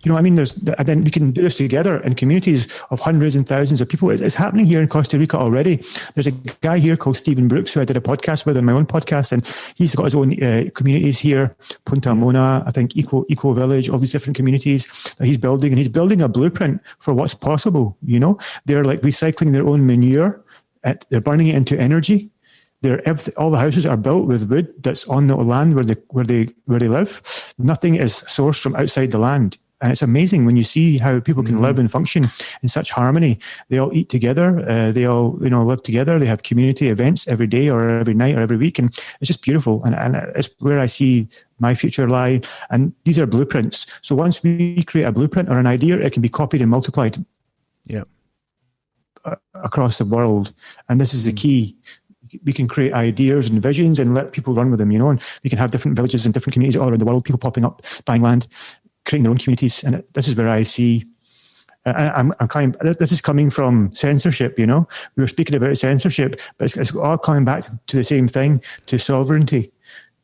and then we can do this together in communities of hundreds and thousands of people. It's happening here in Costa Rica already. There's a guy here called Stephen Brooks who I did a podcast with on my own podcast, and he's got his own communities here, Punta Mona, I think Eco Village, all these different communities that he's building, and he's building a blueprint for what's possible. They're recycling their own manure, they're burning it into energy. All the houses are built with wood that's on the land where they live. Nothing is sourced from outside the land. And it's amazing when you see how people can live and function in such harmony. They all eat together. They all, live together. They have community events every day or every night or every week. And it's just beautiful. And it's where I see my future lie. And these are blueprints. So once we create a blueprint or an idea, it can be copied and multiplied across the world. And this is the key. We can create ideas and visions and let people run with them, and we can have different villages and different communities all around the world, people popping up, buying land, creating their own communities. And this is where I see, this is coming from censorship, we were speaking about censorship, but it's all coming back to the same thing, to sovereignty,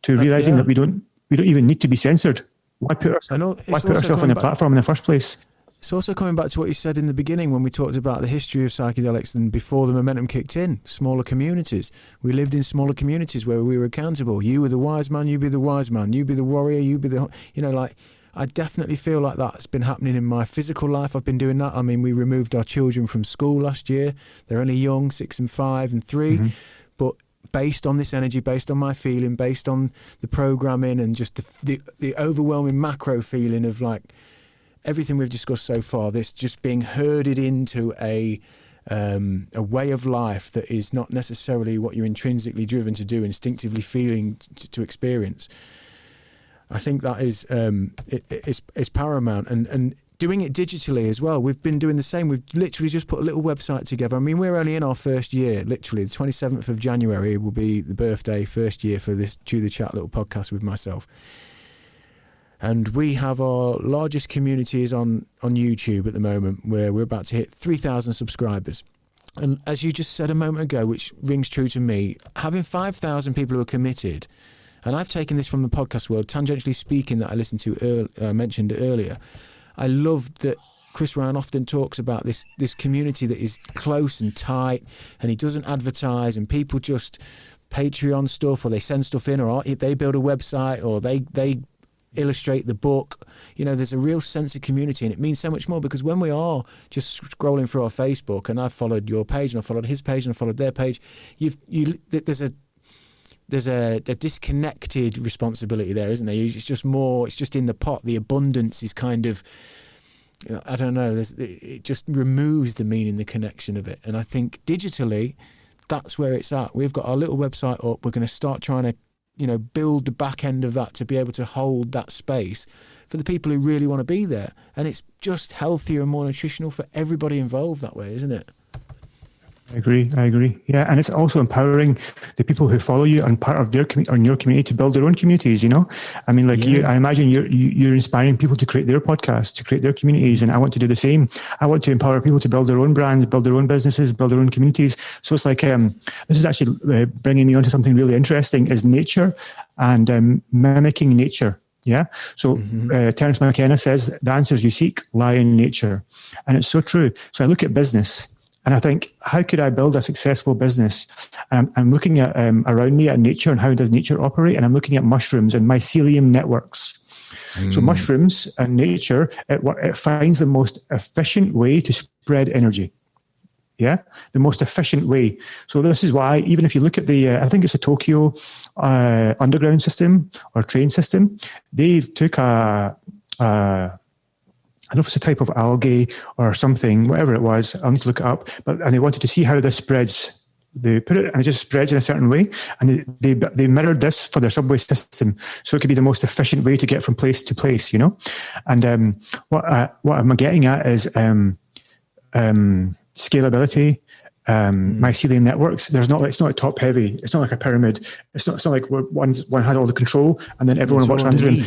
to realizing that we don't even need to be censored. Why put ourselves on the platform in the first place? It's also coming back to what you said in the beginning when we talked about the history of psychedelics and before the momentum kicked in, smaller communities. We lived in smaller communities where we were accountable. You were the wise man, you be the wise man, you be the warrior, you be the, like, I definitely feel like that's been happening in my physical life. I've been doing that. I mean, we removed our children from school last year. They're only young, 6 and 5 and 3, but based on this energy, based on my feeling, based on the programming and just the overwhelming macro feeling of like, everything we've discussed so far, this just being herded into a way of life that is not necessarily what you're intrinsically driven to do, instinctively feeling to experience. I think that is paramount, and doing it digitally as well. We've been doing the same. We've literally just put a little website together. I mean, we're only in our first year. Literally, the 27th of January will be the birthday, first year for this Chew the Chat little podcast with myself. And we have our largest communities on YouTube at the moment, where we're about to hit 3,000 subscribers. And as you just said a moment ago, which rings true to me, having 5,000 people who are committed, and I've taken this from the podcast world, tangentially speaking, that I listened to mentioned earlier. I love that Chris Ryan often talks about this community that is close and tight, and he doesn't advertise, and people just Patreon stuff, or they send stuff in, or they build a website, or they illustrate the book. There's a real sense of community, and it means so much more, because when we are just scrolling through our Facebook, and I've followed your page and I followed his page and I followed their page, there's a disconnected responsibility there, isn't there? It's just in the pot. The abundance is kind of, I don't know, it just removes the meaning, the connection of it. And I think digitally, that's where it's at. We've got our little website up. We're going to start trying to build the back end of that to be able to hold that space for the people who really want to be there. And it's just healthier and more nutritional for everybody involved that way, isn't it? I agree. Yeah, and it's also empowering the people who follow you and part of their community, or in your community, to build their own communities. I mean, I imagine you're inspiring people to create their podcasts, to create their communities, and I want to do the same. I want to empower people to build their own brands, build their own businesses, build their own communities. So it's like this is actually bringing me onto something really interesting: is nature and mimicking nature. Yeah. So Terence McKenna says the answers you seek lie in nature, and it's so true. So I look at business. And I think, how could I build a successful business? And I'm looking at around me at nature and how does nature operate? And I'm looking at mushrooms and mycelium networks. So mushrooms and nature, it finds the most efficient way to spread energy. Yeah, the most efficient way. So this is why, even if you look at I think it's a Tokyo underground system or train system, they took I don't know if it's a type of algae or something, whatever it was. I'll need to look it up. And they wanted to see how this spreads. They put it and it just spreads in a certain way. And they mirrored this for their subway system, so it could be the most efficient way to get from place to place. And what I'm getting at is scalability. Mycelium networks. It's not top heavy. It's not like a pyramid. It's not like one had all the control and then everyone watched under him.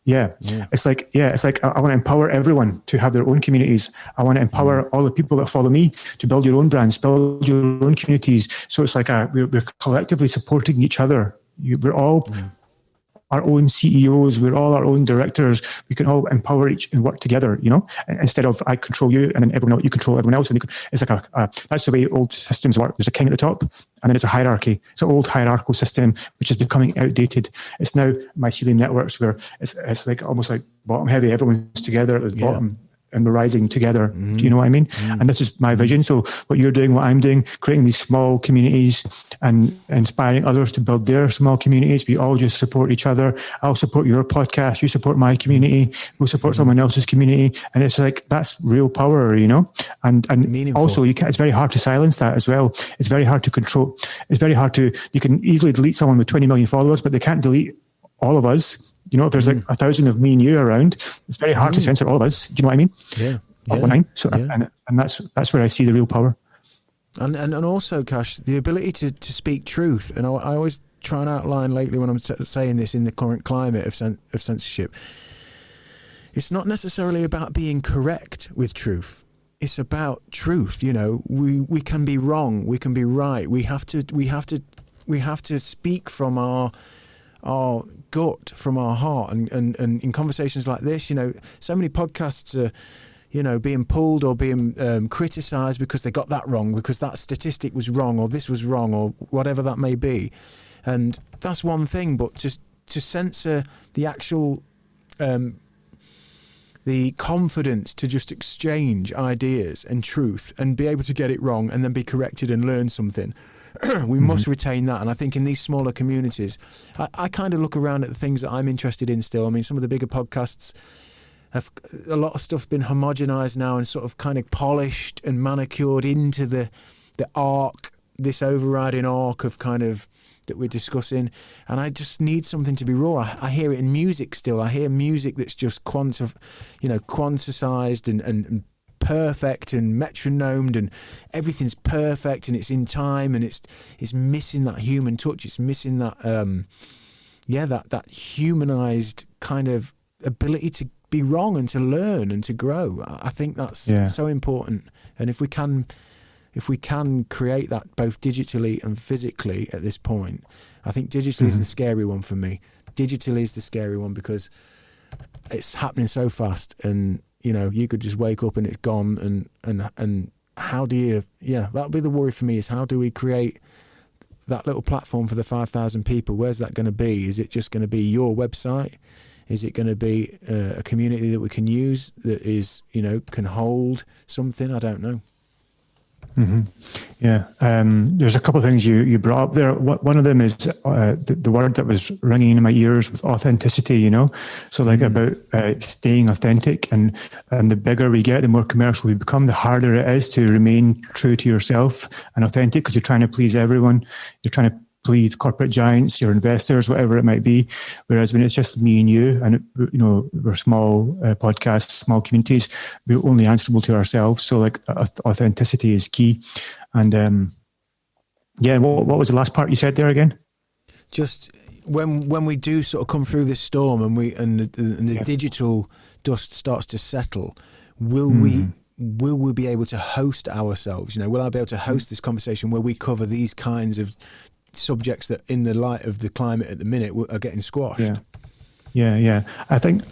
Yeah. It's like I want to empower everyone to have their own communities. I want to empower all the people that follow me to build your own brands, build your own communities. So it's like we're collectively supporting each other. We're all our own CEOs. We're all our own directors. We can all empower each and work together, instead of I control you and then everyone else, you control everyone else. And it's like that's the way old systems work. There's a king at the top and then there's a hierarchy. It's an old hierarchical system, which is becoming outdated. It's now mycelium networks where it's like almost like bottom heavy. Everyone's together at the bottom. And we're rising together. Do you know what I mean? And this is my vision. So what you're doing, what I'm doing, creating these small communities and inspiring others to build their small communities. We all just support each other. I'll support your podcast. You support my community. We'll support someone else's community. And it's like, that's real power, and meaningful. Also it's very hard to silence that as well. It's very hard to control. It's very hard you can easily delete someone with 20 million followers, but they can't delete all of us. If there's like 1,000 of me and you around, it's very hard to censor all of us. Do you know what I mean? Yeah. So, and that's where I see the real power. And also, Kash, the ability to speak truth. And I always try and outline lately when I'm saying this in the current climate of censorship. It's not necessarily about being correct with truth. It's about truth. We can be wrong. We can be right. We have to speak from our our gut, from our heart, and in conversations like this, so many podcasts are, being pulled or being criticised because they got that wrong, because that statistic was wrong, or this was wrong, or whatever that may be. And that's one thing, but just to censor the actual, the confidence to just exchange ideas and truth and be able to get it wrong and then be corrected and learn something. We must retain that. And I think in these smaller communities, I kind of look around at the things that I'm interested in still. I mean, some of the bigger podcasts, a lot of stuff's been homogenized now and sort of kind of polished and manicured into the arc, this overriding arc of kind of that we're discussing. And I just need something to be raw. I hear it in music still. I hear music that's just quanticized and perfect and metronomed, and everything's perfect and it's in time, and it's missing that human touch. It's missing that that humanized kind of ability to be wrong and to learn and to grow. I think that's so important. And if we can create that both digitally and physically at this point, I think digitally is the scary one for me. Digitally is the scary one because it's happening so fast, and you could just wake up and it's gone. And how do you? Yeah, that'll be the worry for me, is how do we create that little platform for the 5,000 people? Where's that going to be? Is it just going to be your website? Is it going to be a community that we can use that is, can hold something? I don't know. Yeah. There's a couple of things you brought up there. One of them is the word that was ringing in my ears with authenticity, So about staying authentic, and the bigger we get, the more commercial we become, the harder it is to remain true to yourself and authentic, because you're trying to please everyone. You're trying to please corporate giants, your investors, whatever it might be. Whereas when it's just me and you, and we're small podcasts, small communities, we're only answerable to ourselves. So authenticity is key. And what was the last part you said there again? Just when we do sort of come through this storm, and the digital dust starts to settle, will we be able to host ourselves? Will I be able to host this conversation where we cover these kinds of subjects that, in the light of the climate at the minute, are getting squashed? Yeah. I think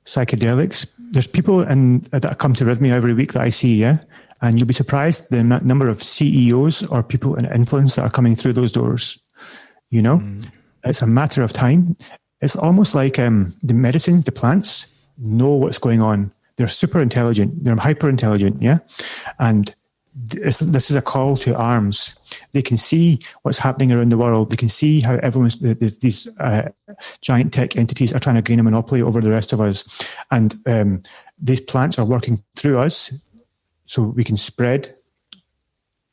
psychedelics. There's people that come to Rhythmia every week that I see, and you'll be surprised the number of CEOs or people in influence that are coming through those doors. It's a matter of time. It's almost like the medicines, the plants know what's going on. They're super intelligent. They're hyper intelligent, and this is a call to arms. They can see what's happening around the world. They can see how these giant tech entities are trying to gain a monopoly over the rest of us. And these plants are working through us so we can spread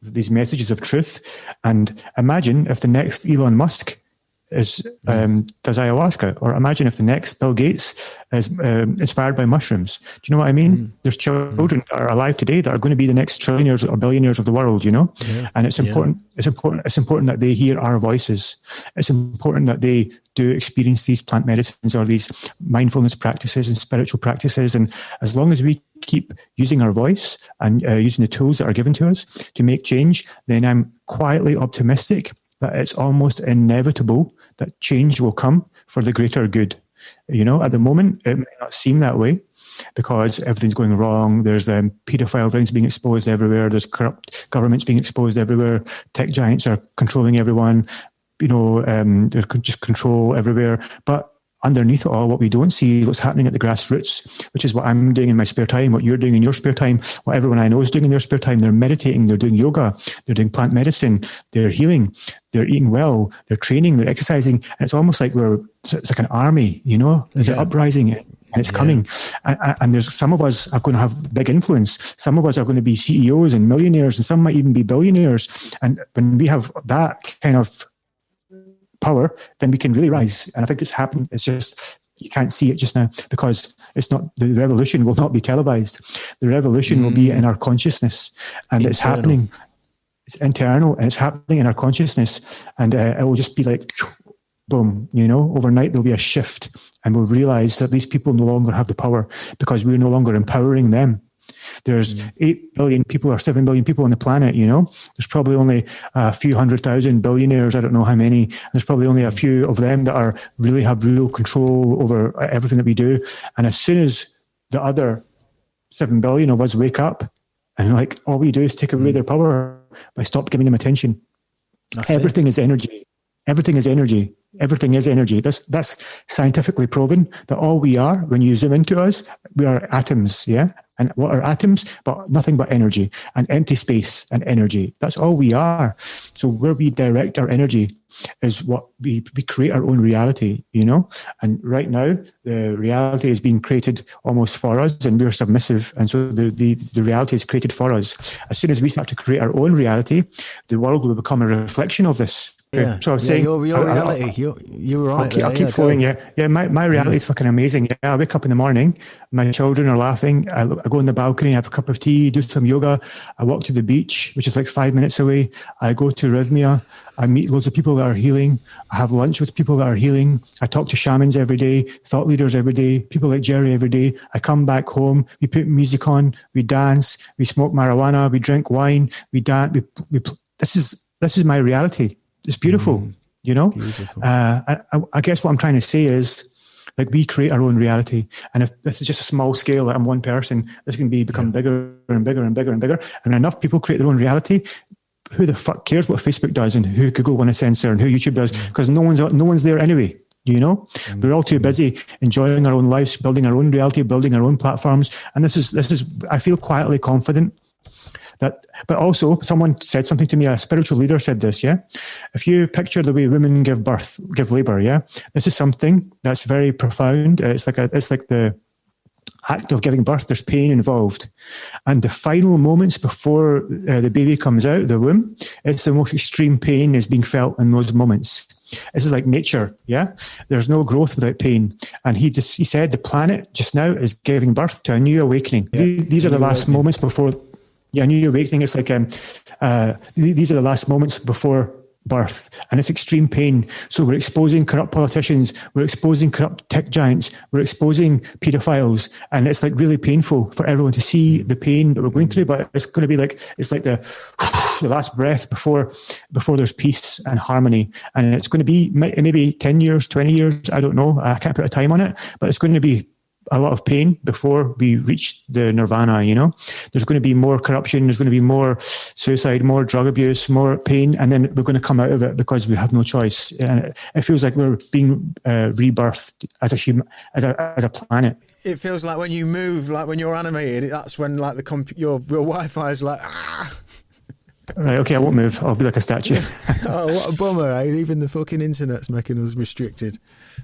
these messages of truth. And imagine if the next Elon Musk does ayahuasca, or imagine if the next Bill Gates is inspired by mushrooms. Do you know what I mean? There's children that are alive today that are going to be the next trillionaires or billionaires of the world, and it's important. It's important that they hear our voices. It's important that they do experience these plant medicines or these mindfulness practices and spiritual practices. And as long as we keep using our voice and using the tools that are given to us to make change, then I'm quietly optimistic that it's almost inevitable that change will come for the greater good. At the moment, it may not seem that way because everything's going wrong. There's paedophile rings being exposed everywhere. There's corrupt governments being exposed everywhere. Tech giants are controlling everyone. There's just control everywhere. But underneath it all, what we don't see is what's happening at the grassroots, which is what I'm doing in my spare time, what you're doing in your spare time, what everyone I know is doing in their spare time. They're meditating, they're doing yoga, they're doing plant medicine, they're healing, they're eating well, they're training, they're exercising. And it's almost like it's like an army, there's an uprising and it's coming. And there's some of us are going to have big influence. Some of us are going to be CEOs and millionaires, and some might even be billionaires. And when we have that kind of power, then we can really rise. And I think it's happening. It's just, you can't see it just now because it's not, the revolution will not be televised. The revolution will be in our consciousness, and it's happening. It's internal, and it's happening in our consciousness. And it will just be like, boom, overnight there'll be a shift, and we'll realize that these people no longer have the power because we're no longer empowering them. There's 8 billion people or 7 billion people on the planet, you know. There's probably only a few 100,000 billionaires. I don't know how many. There's probably only a few of them that are really have real control over everything that we do. And as soon as the other 7 billion of us wake up and like all we do is take away their power by stop giving them attention. Everything is energy. Everything is energy. Everything is energy. That's scientifically proven that all we are, when you zoom into us, we are atoms, yeah? And what are atoms? But nothing but energy and empty space and energy. That's all we are. So where we direct our energy is what we create our own reality, you know? And right now, the reality is being created almost for us and we're submissive. And so the reality is created for us. As soon as we start to create our own reality, the world will become a reflection of this. Yeah. So I was saying, your reality. You're right. I'll keep flowing. Yeah. My reality is fucking amazing. Yeah, I wake up in the morning, my children are laughing. I go on the balcony, have a cup of tea, do some yoga. I walk to the beach, which is like 5 minutes away. I go to Rhythmia. I meet loads of people that are healing. I have lunch with people that are healing. I talk to shamans every day, thought leaders every day, people like Jerry every day. I come back home. We put music on. We dance. We smoke marijuana. We drink wine. We dance. This is my reality. It's beautiful, you know. Beautiful. I guess what I'm trying to say is, like, we create our own reality, and if this is just a small scale, like I'm one person, this can become bigger and bigger and bigger and bigger. And enough people create their own reality. Who the fuck cares what Facebook does and who Google want to censor and who YouTube does? Because no one's there anyway. You know, we're all too busy enjoying our own lives, building our own reality, building our own platforms. And this is. I feel quietly confident. But also, someone said something to me, a spiritual leader said this, yeah? If you picture the way women give labor, yeah? This is something that's very profound. It's like the act of giving birth. There's pain involved. And the final moments before the baby comes out of the womb, it's the most extreme pain is being felt in those moments. This is like nature, yeah? There's no growth without pain. And he said the planet just now is giving birth to a new awakening. Yeah. These are the last moments before... Yeah, new awakening. It's like these are the last moments before birth, and it's extreme pain. So we're exposing corrupt politicians, we're exposing corrupt tech giants, we're exposing pedophiles, and it's like really painful for everyone to see the pain that we're going through. But it's going to be like the last breath before there's peace and harmony. And it's going to be maybe 10 years, 20 years. I don't know. I can't put a time on it, but it's going to be a lot of pain before we reach the nirvana, you know. There's going to be more corruption, there's going to be more suicide, more drug abuse, more pain, and then we're going to come out of it because we have no choice. And it feels like we're being rebirthed as a planet. It feels like when you move, like when you're animated, that's when like your Wi-Fi is like, ah. Right, okay, I won't move. I'll be like a statue. Oh, what a bummer, eh? Even the fucking internet's making us restricted.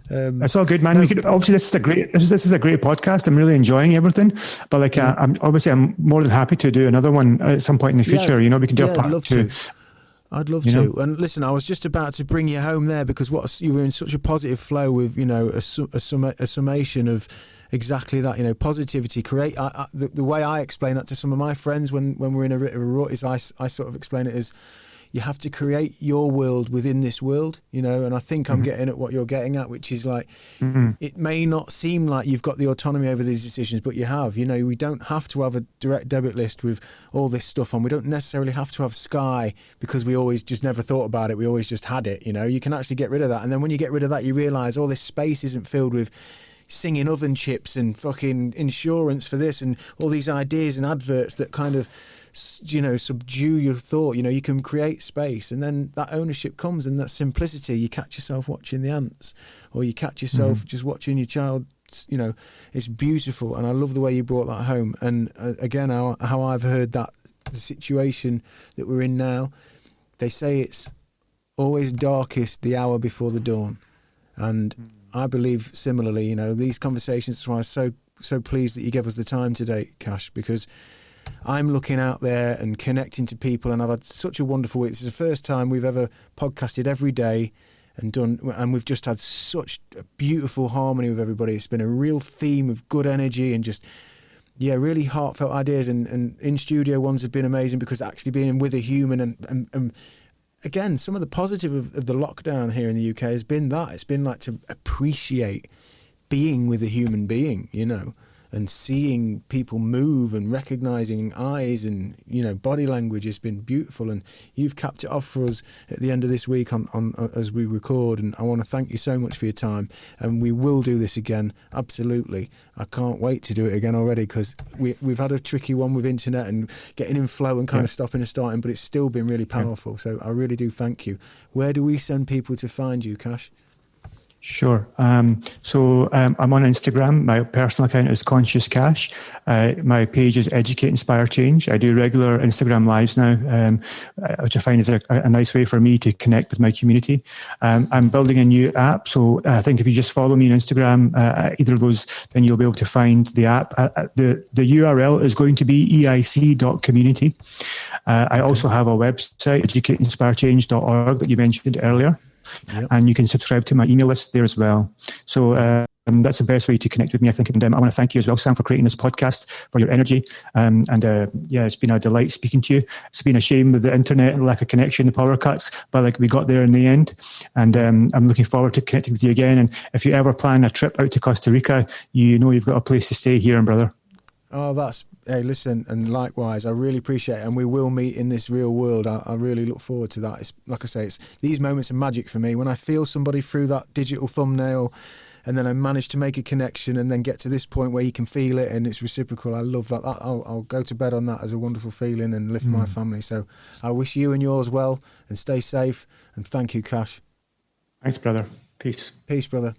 That's all good, man. Obviously, this is a great podcast. I'm really enjoying everything. But like, I'm more than happy to do another one at some point in the future. Yeah, you know, we can do a part two. I'd love to. And listen, I was just about to bring you home there because you were in such a positive flow with, you know, a summation of exactly that, you know, positivity. The way I explain that to some of my friends when we're in a bit of a rut is I sort of explain it as you have to create your world within this world, you know, and I think I'm getting at what you're getting at, which is like, it may not seem like you've got the autonomy over these decisions, but you have. You know, we don't have to have a direct debit list with all this stuff on. We don't necessarily have to have Sky because we always just never thought about it. We always just had it, you know. You can actually get rid of that. And then when you get rid of that, you realise all this space isn't filled with singing oven chips and fucking insurance for this and all these ideas and adverts that kind of, you know, subdue your thought. You know, you can create space, and then that ownership comes, and that simplicity. You catch yourself watching the ants, or you catch yourself just watching your child. You know, it's beautiful, and I love the way you brought that home. And again, how I've heard that the situation that we're in now, they say it's always darkest the hour before the dawn, and I believe similarly. You know, these conversations. That's why I'm so pleased that you gave us the time today, Kash, because I'm looking out there and connecting to people, and I've had such a wonderful week. This is the first time we've ever podcasted every day and we've just had such a beautiful harmony with everybody. It's been a real theme of good energy and just, yeah, really heartfelt ideas. And in studio ones have been amazing because actually being with a human and again, some of the positive of the lockdown here in the UK has been that. It's been like to appreciate being with a human being, you know. and seeing people move and recognizing eyes and, you know, body language has been beautiful. And you've capped it off for us at the end of this week on as we record. And I want to thank you so much for your time. And we will do this again. Absolutely. I can't wait to do it again already, because we've had a tricky one with internet and getting in flow and kind of stopping and starting, but it's still been really powerful. So I really do thank you. Where do we send people to find you, Kash? Sure. So I'm on Instagram. My personal account is Conscious Cash. My page is Educate.Inspire.Change. I do regular Instagram lives now, which I find is a nice way for me to connect with my community. I'm building a new app. So I think if you just follow me on Instagram, either of those, then you'll be able to find the app. The URL is going to be eic.community. I also have a website, Educate.Inspire.Change.org, that you mentioned earlier. Yep. And you can subscribe to my email list there as well. So that's the best way to connect with me, I think. And I want to thank you as well, Sam, for creating this podcast, for your energy. It's been a delight speaking to you. It's been a shame with the internet and lack of connection, the power cuts, but like we got there in the end. And I'm looking forward to connecting with you again. And if you ever plan a trip out to Costa Rica, you know you've got a place to stay here, brother. Oh, hey, listen, and likewise, I really appreciate it, and we will meet in this real world. I really look forward to that. It's, like I say, it's these moments of magic for me. When I feel somebody through that digital thumbnail, and then I manage to make a connection and then get to this point where you can feel it and it's reciprocal. I love that. I'll go to bed on that as a wonderful feeling and lift my family. So I wish you and yours well, and stay safe, and thank you, Kash. Thanks, brother. Peace. Peace, brother.